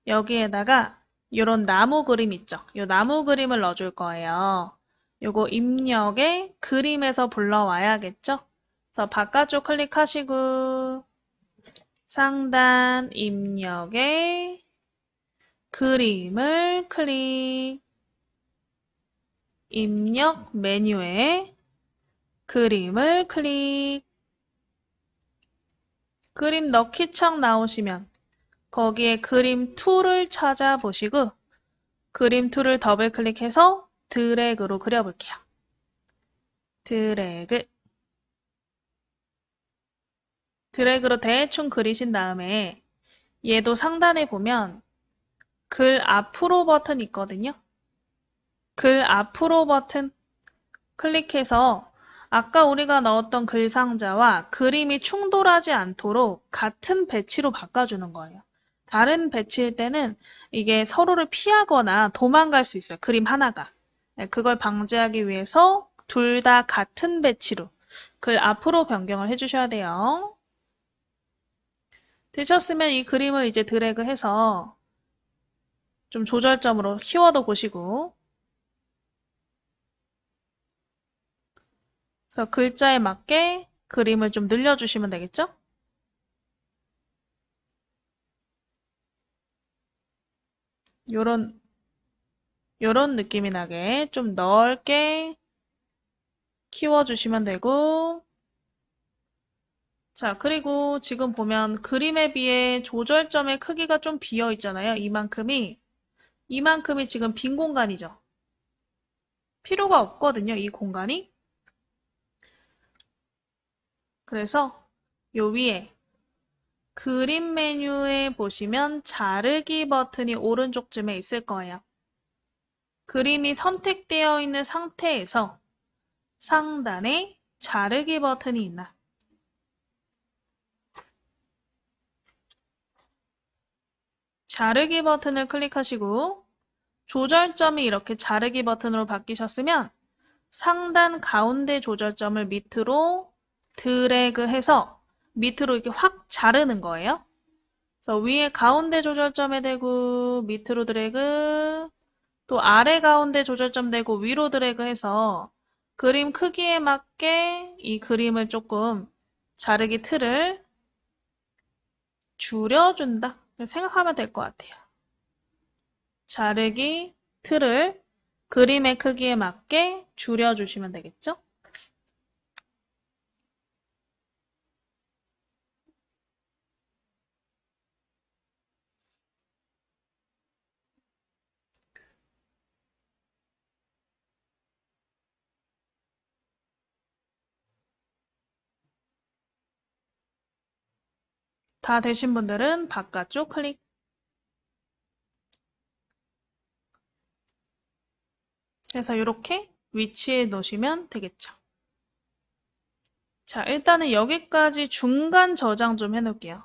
여기에다가 이런 나무 그림 있죠? 이 나무 그림을 넣어줄 거예요. 요거 입력에 그림에서 불러와야겠죠? 그래서 바깥쪽 클릭하시고 상단 입력에 그림을 클릭, 입력 메뉴에 그림을 클릭, 그림 넣기 창 나오시면 거기에 그림 툴을 찾아보시고 그림 툴을 더블 클릭해서 드래그로 그려볼게요. 드래그. 드래그로 대충 그리신 다음에 얘도 상단에 보면 글 앞으로 버튼 있거든요. 글 앞으로 버튼 클릭해서 아까 우리가 넣었던 글 상자와 그림이 충돌하지 않도록 같은 배치로 바꿔주는 거예요. 다른 배치일 때는 이게 서로를 피하거나 도망갈 수 있어요. 그림 하나가. 네, 그걸 방지하기 위해서 둘 다 같은 배치로 글 앞으로 변경을 해주셔야 돼요. 되셨으면 이 그림을 이제 드래그해서 좀 조절점으로 키워드 보시고 그래서 글자에 맞게 그림을 좀 늘려주시면 되겠죠? 요런 느낌이 나게 좀 넓게 키워주시면 되고 자, 그리고 지금 보면 그림에 비해 조절점의 크기가 좀 비어 있잖아요. 이만큼이 지금 빈 공간이죠. 필요가 없거든요, 이 공간이. 그래서 요 위에 그림 메뉴에 보시면 자르기 버튼이 오른쪽쯤에 있을 거예요. 그림이 선택되어 있는 상태에서 상단에 자르기 버튼이 있나? 자르기 버튼을 클릭하시고 조절점이 이렇게 자르기 버튼으로 바뀌셨으면 상단 가운데 조절점을 밑으로 드래그해서 밑으로 이렇게 확 자르는 거예요. 그래서 위에 가운데 조절점에 대고 밑으로 드래그, 또 아래 가운데 조절점 대고 위로 드래그해서 그림 크기에 맞게 이 그림을 조금 자르기 틀을 줄여준다. 생각하면 될 것 같아요. 자르기 틀을 그림의 크기에 맞게 줄여주시면 되겠죠? 다 되신 분들은 바깥쪽 클릭. 해서 이렇게 위치에 놓으시면 되겠죠. 자, 일단은 여기까지 중간 저장 좀 해놓을게요.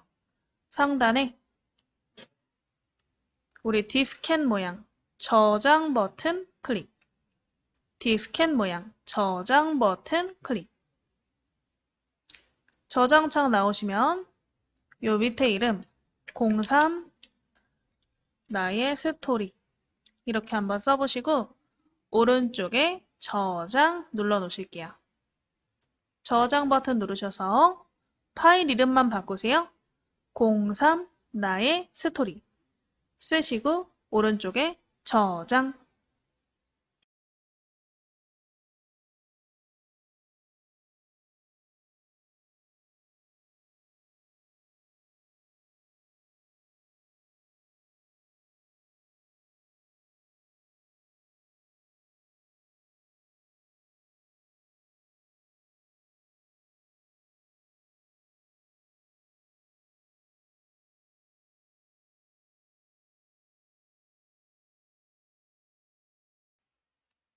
상단에 우리 디스켓 모양 저장 버튼 클릭. 디스켓 모양 저장 버튼 클릭. 저장창 나오시면 요 밑에 이름 03 나의 스토리 이렇게 한번 써보시고 오른쪽에 저장 눌러 놓으실게요. 저장 버튼 누르셔서 파일 이름만 바꾸세요. 03 나의 스토리 쓰시고 오른쪽에 저장.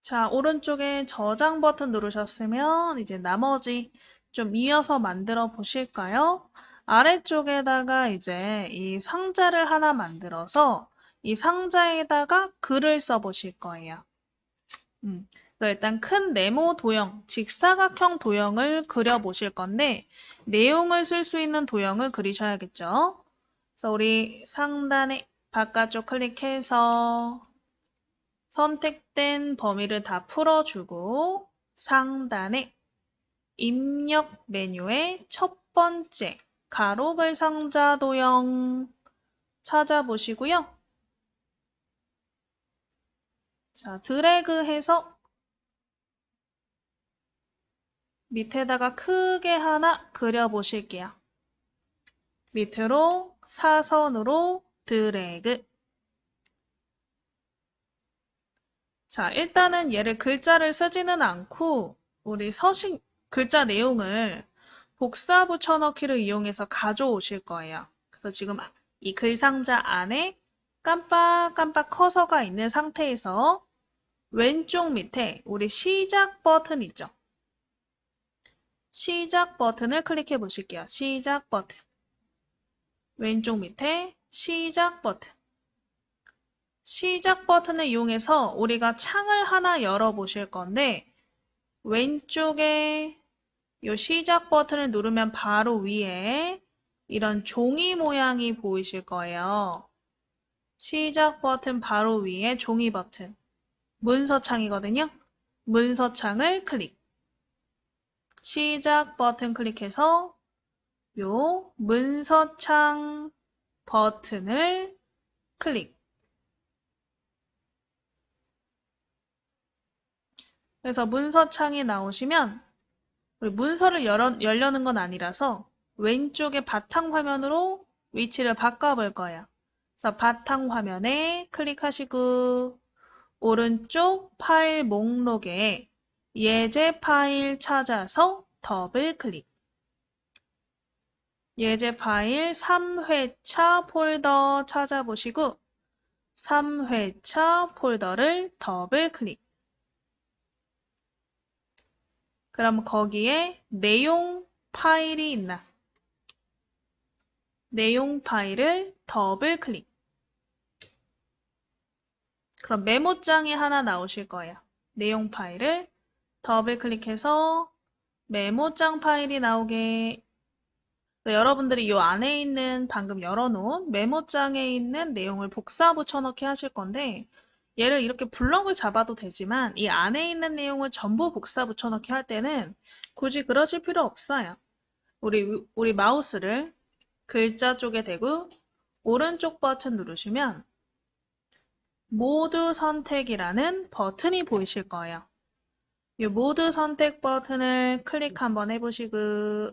자, 오른쪽에 저장 버튼 누르셨으면 이제 나머지 좀 이어서 만들어 보실까요? 아래쪽에다가 이제 이 상자를 하나 만들어서 이 상자에다가 글을 써 보실 거예요. 일단 큰 네모 도형, 직사각형 도형을 그려보실 건데 내용을 쓸 수 있는 도형을 그리셔야겠죠. 그래서 우리 상단에 바깥쪽 클릭해서 선택된 범위를 다 풀어주고 상단에 입력 메뉴의 첫 번째 가로글 상자 도형 찾아보시고요. 자, 드래그해서 밑에다가 크게 하나 그려보실게요. 밑으로 사선으로 드래그. 자, 일단은 얘를 글자를 쓰지는 않고 우리 서식 글자 내용을 복사 붙여넣기를 이용해서 가져오실 거예요. 그래서 지금 이 글상자 안에 깜빡깜빡 커서가 있는 상태에서 왼쪽 밑에 우리 시작 버튼 있죠? 시작 버튼을 클릭해 보실게요. 시작 버튼. 왼쪽 밑에 시작 버튼. 시작 버튼을 이용해서 우리가 창을 하나 열어 보실 건데 왼쪽에 이 시작 버튼을 누르면 바로 위에 이런 종이 모양이 보이실 거예요. 시작 버튼 바로 위에 종이 버튼. 문서창이거든요. 문서창을 클릭. 시작 버튼 클릭해서 요 문서창 버튼을 클릭. 그래서 문서창이 나오시면 우리 문서를 열려는 건 아니라서 왼쪽에 바탕화면으로 위치를 바꿔볼 거예요. 그래서 바탕화면에 클릭하시고 오른쪽 파일 목록에 예제 파일 찾아서 더블 클릭. 예제 파일 3회차 폴더 찾아보시고 3회차 폴더를 더블 클릭. 그럼 거기에 내용 파일이 있나? 내용 파일을 더블 클릭. 그럼 메모장이 하나 나오실 거예요. 내용 파일을 더블 클릭해서 메모장 파일이 나오게 여러분들이 이 안에 있는 방금 열어놓은 메모장에 있는 내용을 복사 붙여넣기 하실 건데 얘를 이렇게 블럭을 잡아도 되지만 이 안에 있는 내용을 전부 복사 붙여넣기 할 때는 굳이 그러실 필요 없어요. 우리 마우스를 글자 쪽에 대고 오른쪽 버튼 누르시면 모두 선택이라는 버튼이 보이실 거예요. 이 모두 선택 버튼을 클릭 한번 해보시고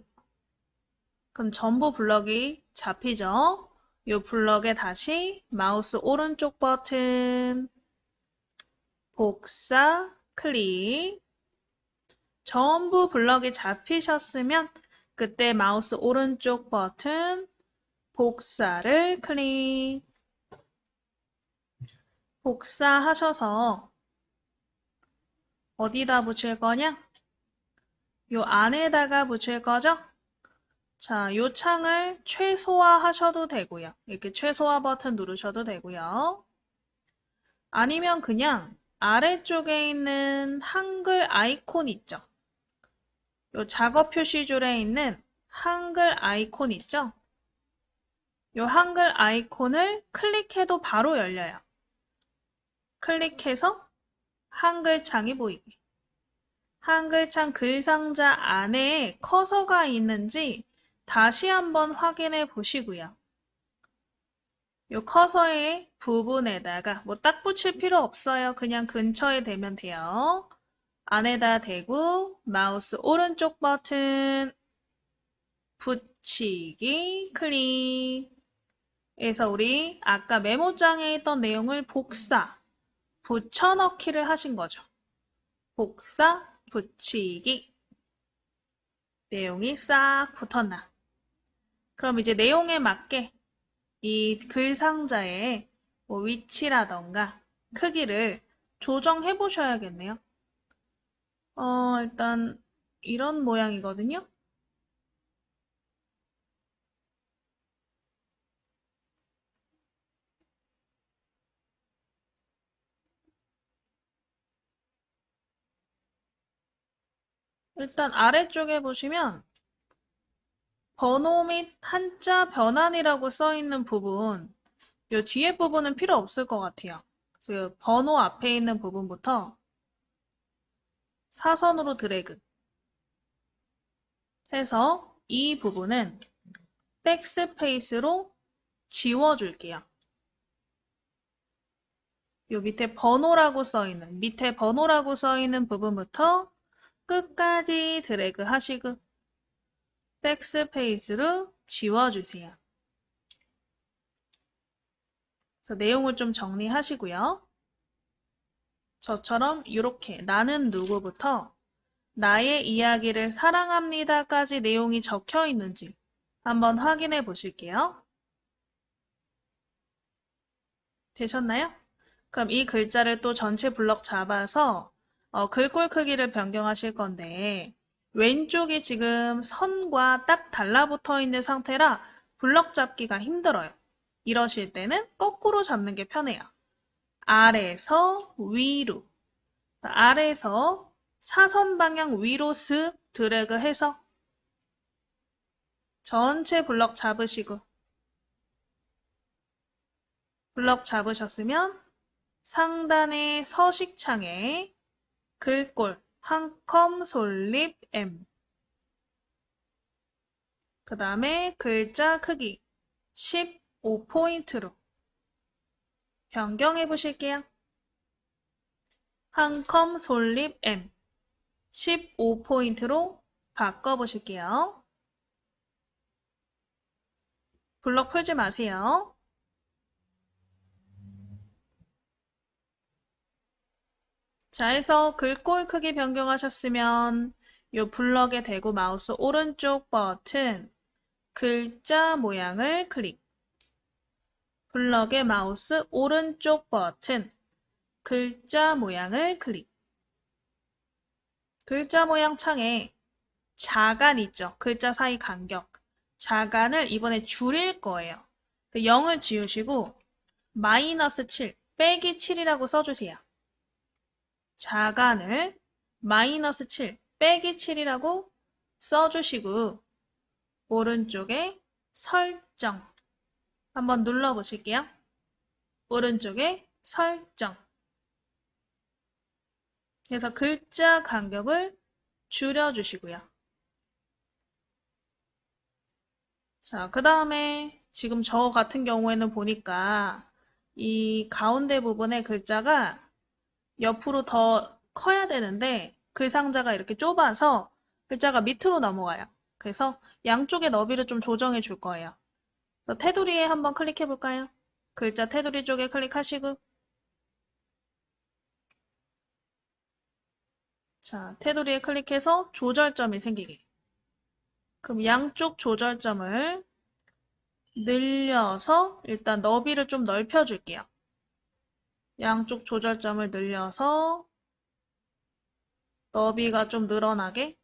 그럼 전부 블럭이 잡히죠? 이 블럭에 다시 마우스 오른쪽 버튼 복사 클릭 전부 블럭이 잡히셨으면 그때 마우스 오른쪽 버튼 복사를 클릭 복사하셔서 어디다 붙일 거냐? 요 안에다가 붙일 거죠? 자, 요 창을 최소화 하셔도 되고요. 이렇게 최소화 버튼 누르셔도 되고요. 아니면 그냥 아래쪽에 있는 한글 아이콘 있죠? 요 작업 표시줄에 있는 한글 아이콘 있죠? 요 한글 아이콘을 클릭해도 바로 열려요. 클릭해서 한글 창이 보이게. 한글창 글상자 안에 커서가 있는지 다시 한번 확인해 보시고요. 이 커서의 부분에다가 뭐 딱 붙일 필요 없어요. 그냥 근처에 대면 돼요. 안에다 대고 마우스 오른쪽 버튼 붙이기 클릭 해서 우리 아까 메모장에 있던 내용을 복사, 붙여넣기를 하신 거죠. 복사, 붙이기 내용이 싹 붙었나. 그럼 이제 내용에 맞게 이 글 상자의 뭐 위치라던가 크기를 조정해 보셔야겠네요. 일단 이런 모양이거든요. 일단 아래쪽에 보시면 번호 및 한자 변환이라고 써 있는 부분, 이 뒤에 부분은 필요 없을 것 같아요. 그래서 번호 앞에 있는 부분부터 사선으로 드래그 해서 이 부분은 백스페이스로 지워줄게요. 요 밑에 번호라고 써 있는 부분부터 끝까지 드래그 하시고 백스페이스로 지워주세요. 그래서 내용을 좀 정리하시고요. 저처럼 이렇게 나는 누구부터 나의 이야기를 사랑합니다까지 내용이 적혀 있는지 한번 확인해 보실게요. 되셨나요? 그럼 이 글자를 또 전체 블럭 잡아서 글꼴 크기를 변경하실 건데 왼쪽이 지금 선과 딱 달라붙어 있는 상태라 블럭 잡기가 힘들어요. 이러실 때는 거꾸로 잡는 게 편해요. 아래에서 위로, 아래에서 사선 방향 위로 쓱 드래그 해서 전체 블럭 잡으시고 블럭 잡으셨으면 상단의 서식창에 글꼴 한컴 솔립 M 그 다음에 글자 크기 15포인트로 변경해 보실게요. 한컴 솔립 M 15포인트로 바꿔보실게요. 블럭 풀지 마세요. 자, 해서 글꼴 크기 변경하셨으면 이 블럭에 대고 마우스 오른쪽 버튼 글자 모양을 클릭. 블럭의 마우스 오른쪽 버튼 글자 모양을 클릭. 글자 모양 창에 자간 있죠? 글자 사이 간격. 자간을 이번에 줄일 거예요. 0을 지우시고 마이너스 7, 빼기 7이라고 써주세요. 자간을 마이너스 7, 빼기 7이라고 써주시고 오른쪽에 설정 한번 눌러보실게요. 오른쪽에 설정 그래서 글자 간격을 줄여주시고요. 자, 그 다음에 지금 저 같은 경우에는 보니까 이 가운데 부분의 글자가 옆으로 더 커야 되는데 글 상자가 이렇게 좁아서 글자가 밑으로 넘어가요. 그래서 양쪽의 너비를 좀 조정해 줄 거예요. 그래서 테두리에 한번 클릭해 볼까요? 글자 테두리 쪽에 클릭하시고 자, 테두리에 클릭해서 조절점이 생기게. 그럼 양쪽 조절점을 늘려서 일단 너비를 좀 넓혀줄게요. 양쪽 조절점을 늘려서 너비가 좀 늘어나게.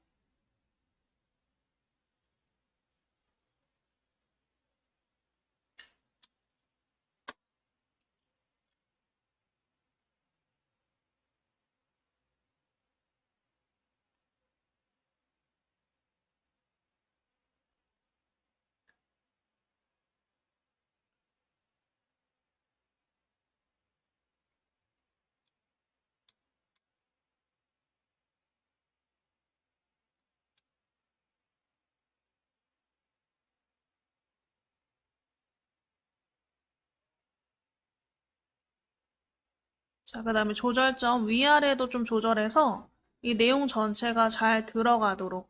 자, 그 다음에 조절점 위아래도 좀 조절해서 이 내용 전체가 잘 들어가도록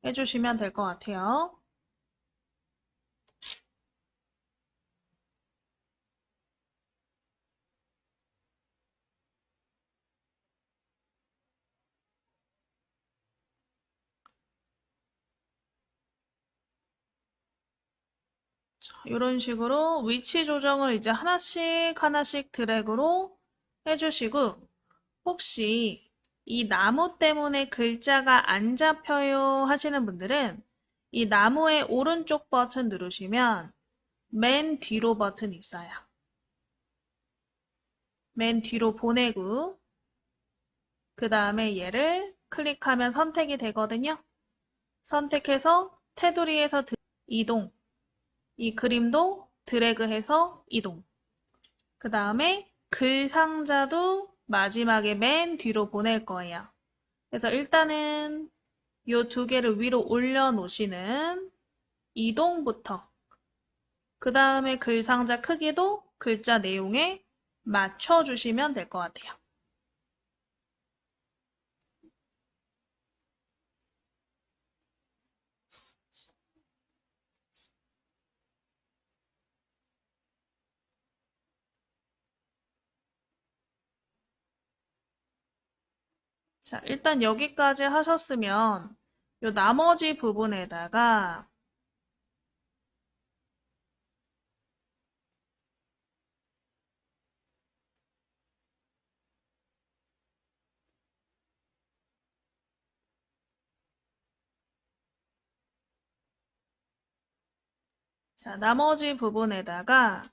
해주시면 될 것 같아요. 자, 이런 식으로 위치 조정을 이제 하나씩 하나씩 드래그로 해주시고 혹시 이 나무 때문에 글자가 안 잡혀요 하시는 분들은 이 나무의 오른쪽 버튼 누르시면 맨 뒤로 버튼 있어요. 맨 뒤로 보내고 그 다음에 얘를 클릭하면 선택이 되거든요. 선택해서 테두리에서 이동, 이 그림도 드래그해서 이동. 그 다음에 글 상자도 마지막에 맨 뒤로 보낼 거예요. 그래서 일단은 이 두 개를 위로 올려놓으시는 이동부터, 그 다음에 글 상자 크기도 글자 내용에 맞춰주시면 될 것 같아요. 자, 일단 여기까지 하셨으면 요 나머지 부분에다가 자, 나머지 부분에다가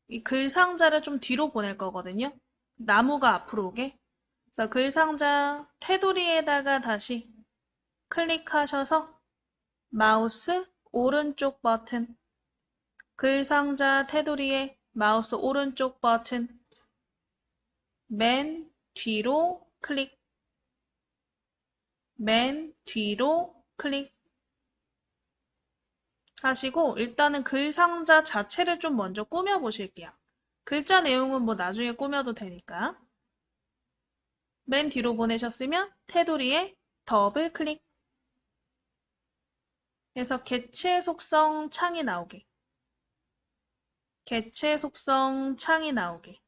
이 글 상자를 좀 뒤로 보낼 거거든요. 나무가 앞으로 오게. 그래서 글 상자 테두리에다가 다시 클릭하셔서 마우스 오른쪽 버튼, 글 상자 테두리에 마우스 오른쪽 버튼, 맨 뒤로 클릭, 맨 뒤로 클릭 하시고 일단은 글 상자 자체를 좀 먼저 꾸며 보실게요. 글자 내용은 뭐 나중에 꾸며도 되니까. 맨 뒤로 보내셨으면 테두리에 더블 클릭 해서 개체 속성 창이 나오게. 개체 속성 창이 나오게.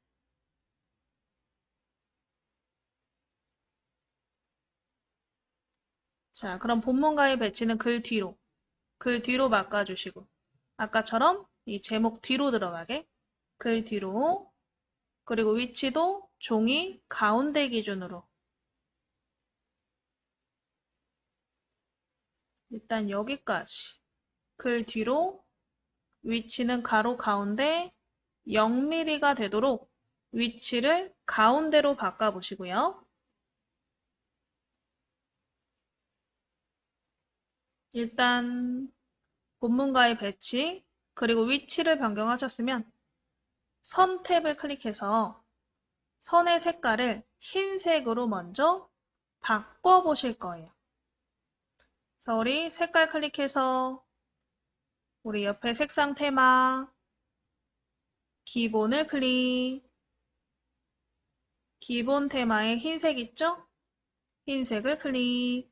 자, 그럼 본문가의 배치는 글 뒤로 바꿔주시고 아까처럼 이 제목 뒤로 들어가게 글 뒤로, 그리고 위치도 종이 가운데 기준으로 일단 여기까지 글 뒤로, 위치는 가로 가운데 0mm가 되도록 위치를 가운데로 바꿔보시고요. 일단 본문가의 배치, 그리고 위치를 변경하셨으면 선 탭을 클릭해서 선의 색깔을 흰색으로 먼저 바꿔보실 거예요. 그래서 우리 색깔 클릭해서 우리 옆에 색상 테마, 기본을 클릭, 기본 테마에 흰색 있죠? 흰색을 클릭,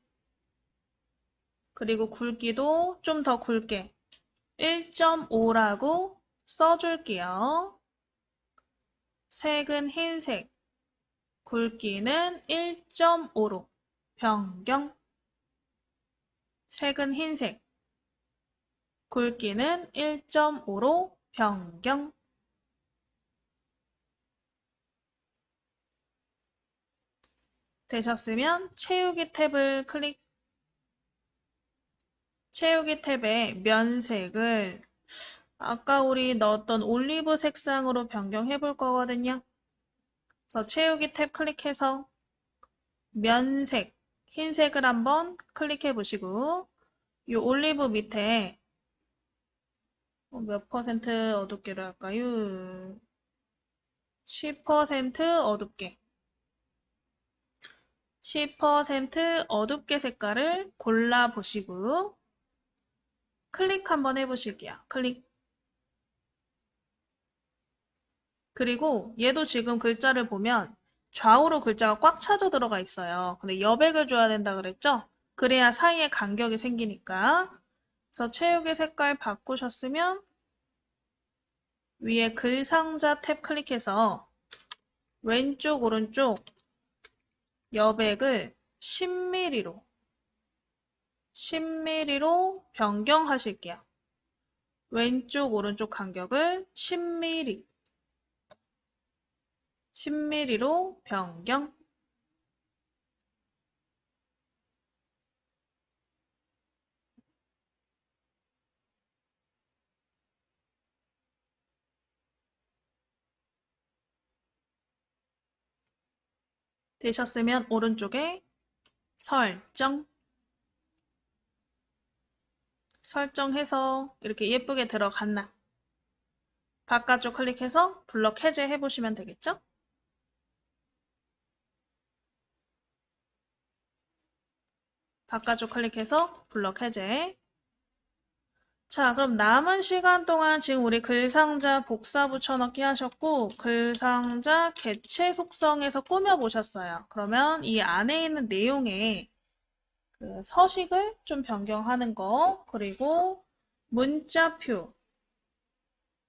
그리고 굵기도 좀 더 굵게 1.5라고 써줄게요. 색은 흰색, 굵기는 1.5로 변경. 색은 흰색, 굵기는 1.5로 변경. 되셨으면 채우기 탭을 클릭. 채우기 탭에 면색을 아까 우리 넣었던 올리브 색상으로 변경해 볼 거거든요. 그래서 채우기 탭 클릭해서 면색, 흰색을 한번 클릭해 보시고 이 올리브 밑에 몇 퍼센트 어둡게로 할까요? 10% 어둡게. 10% 어둡게 색깔을 골라보시고 클릭 한번 해보실게요. 클릭. 그리고 얘도 지금 글자를 보면 좌우로 글자가 꽉 차져 들어가 있어요. 근데 여백을 줘야 된다 그랬죠? 그래야 사이에 간격이 생기니까. 그래서 채우기 색깔 바꾸셨으면 위에 글 상자 탭 클릭해서 왼쪽 오른쪽 여백을 10mm로 변경하실게요. 왼쪽 오른쪽 간격을 10mm로 변경. 되셨으면 오른쪽에 설정해서 이렇게 예쁘게 들어갔나? 바깥쪽 클릭해서 블럭 해제 해보시면 되겠죠? 바깥쪽 클릭해서 블럭 해제. 자, 그럼 남은 시간 동안 지금 우리 글상자 복사 붙여넣기 하셨고 글상자 개체 속성에서 꾸며보셨어요. 그러면 이 안에 있는 내용에 그 서식을 좀 변경하는 거, 그리고 문자표,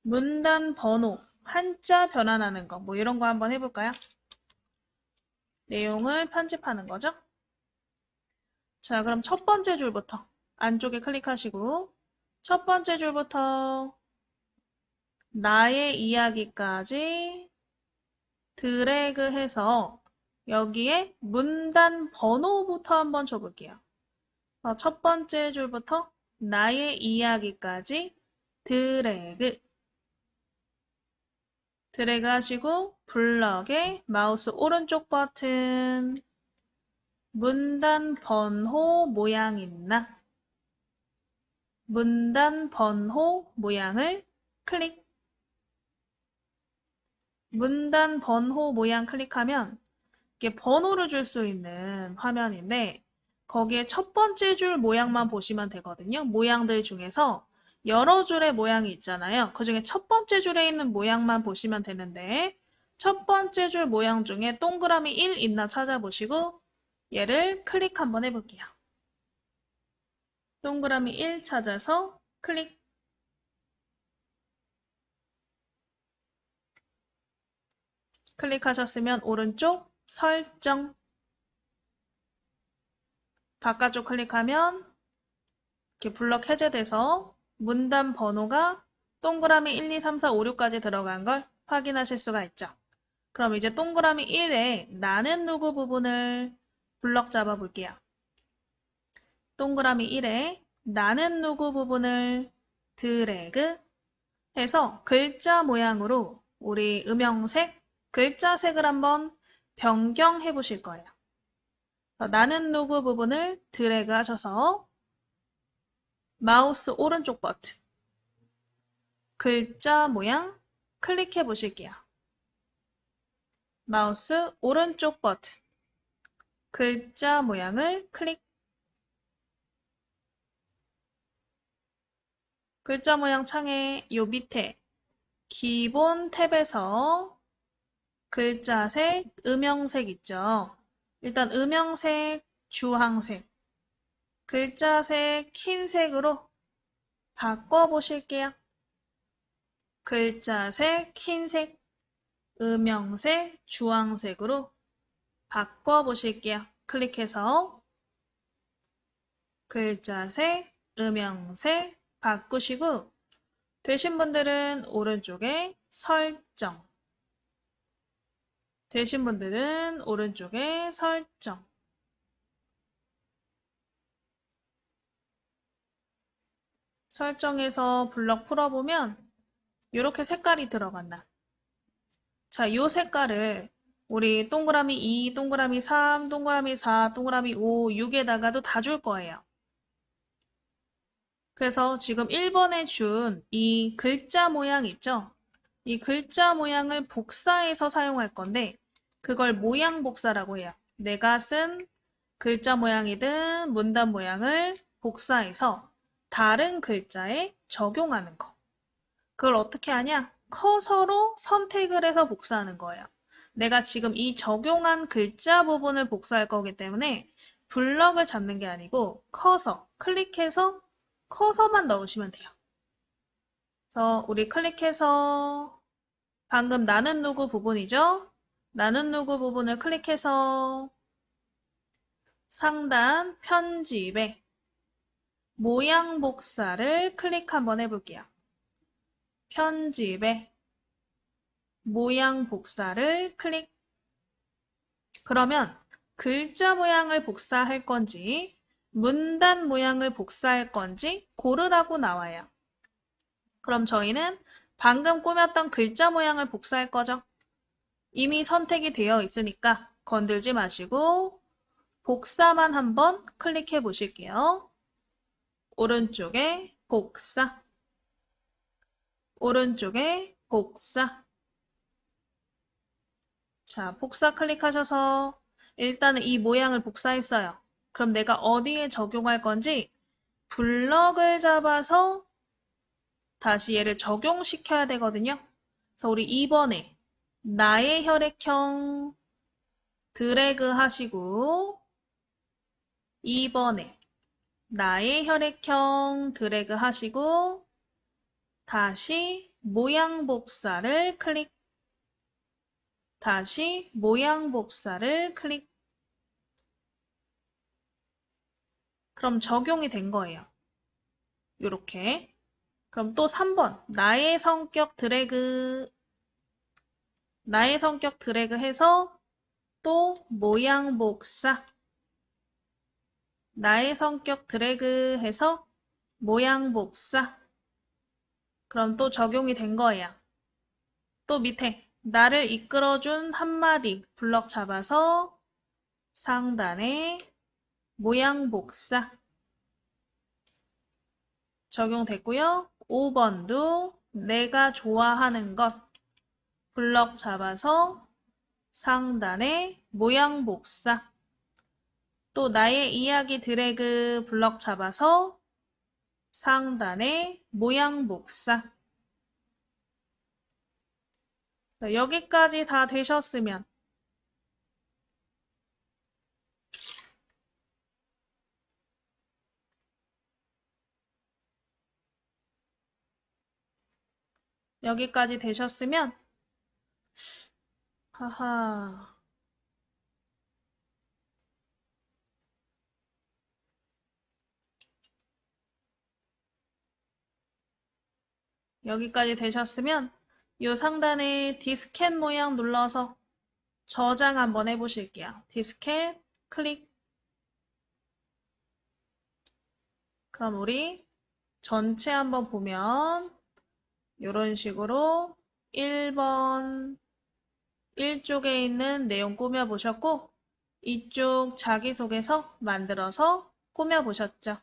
문단 번호, 한자 변환하는 거, 뭐 이런 거 한번 해볼까요? 내용을 편집하는 거죠. 자, 그럼 첫 번째 줄부터 안쪽에 클릭하시고 첫 번째 줄부터 나의 이야기까지 드래그해서 여기에 문단 번호부터 한번 줘볼게요. 첫 번째 줄부터 나의 이야기까지 드래그 하시고 블럭에 마우스 오른쪽 버튼 문단 번호 모양 있나? 문단 번호 모양을 클릭. 문단 번호 모양 클릭하면 이게 번호를 줄 수 있는 화면인데 거기에 첫 번째 줄 모양만 보시면 되거든요. 모양들 중에서 여러 줄의 모양이 있잖아요. 그 중에 첫 번째 줄에 있는 모양만 보시면 되는데 첫 번째 줄 모양 중에 동그라미 1 있나 찾아보시고 얘를 클릭 한번 해볼게요. 동그라미 1 찾아서 클릭. 클릭하셨으면 오른쪽 설정. 바깥쪽 클릭하면 이렇게 블럭 해제돼서 문단 번호가 동그라미 1, 2, 3, 4, 5, 6까지 들어간 걸 확인하실 수가 있죠. 그럼 이제 동그라미 1에 나는 누구 부분을 블럭 잡아 볼게요. 동그라미 1에 나는 누구 부분을 드래그 해서 글자 모양으로 우리 음영색, 글자색을 한번 변경해 보실 거예요. 나는 누구 부분을 드래그 하셔서 마우스 오른쪽 버튼 글자 모양 클릭해 보실게요. 마우스 오른쪽 버튼 글자 모양을 클릭. 글자 모양 창에 요 밑에 기본 탭에서 글자색, 음영색 있죠. 일단 음영색, 주황색, 글자색, 흰색으로 바꿔보실게요. 글자색, 흰색, 음영색, 주황색으로 바꿔보실게요. 클릭해서 글자색, 음영색 바꾸시고 되신 분들은 오른쪽에 설정. 되신 분들은 오른쪽에 설정. 설정해서 블럭 풀어보면 이렇게 색깔이 들어간다. 자, 이 색깔을 우리 동그라미 2, 동그라미 3, 동그라미 4, 동그라미 5, 6에다가도 다 줄 거예요. 그래서 지금 1번에 준 이 글자 모양 있죠? 이 글자 모양을 복사해서 사용할 건데 그걸 모양 복사라고 해요. 내가 쓴 글자 모양이든 문단 모양을 복사해서 다른 글자에 적용하는 거. 그걸 어떻게 하냐? 커서로 선택을 해서 복사하는 거예요. 내가 지금 이 적용한 글자 부분을 복사할 거기 때문에 블럭을 잡는 게 아니고 커서, 클릭해서 커서만 넣으시면 돼요. 그래서 우리 클릭해서 방금 나는 누구 부분이죠? 나는 누구 부분을 클릭해서 상단 편집에 모양 복사를 클릭 한번 해볼게요. 편집에 모양 복사를 클릭. 그러면 글자 모양을 복사할 건지 문단 모양을 복사할 건지 고르라고 나와요. 그럼 저희는 방금 꾸몄던 글자 모양을 복사할 거죠. 이미 선택이 되어 있으니까 건들지 마시고 복사만 한번 클릭해 보실게요. 오른쪽에 복사, 오른쪽에 복사. 자, 복사 클릭하셔서 일단은 이 모양을 복사했어요. 그럼 내가 어디에 적용할 건지 블럭을 잡아서 다시 얘를 적용시켜야 되거든요. 그래서 우리 2번에 나의 혈액형 드래그 하시고 2번에 나의 혈액형 드래그 하시고 다시 모양 복사를 클릭, 다시 모양 복사를 클릭. 그럼 적용이 된 거예요. 요렇게. 그럼 또 3번 나의 성격 드래그, 나의 성격 드래그 해서 또 모양 복사, 나의 성격 드래그 해서 모양 복사. 그럼 또 적용이 된 거예요. 또 밑에 나를 이끌어준 한마디 블럭 잡아서 상단에 모양 복사 적용됐고요. 5번도 내가 좋아하는 것 블럭 잡아서 상단에 모양 복사. 또 나의 이야기 드래그 블럭 잡아서 상단에 모양 복사. 여기까지 다 되셨으면 여기까지 되셨으면 하하 여기까지 되셨으면 이 상단에 디스켓 모양 눌러서 저장 한번 해보실게요. 디스켓 클릭. 그럼 우리 전체 한번 보면 이런 식으로 1번 1쪽에 있는 내용 꾸며보셨고 이쪽 자기소개서 만들어서 꾸며보셨죠.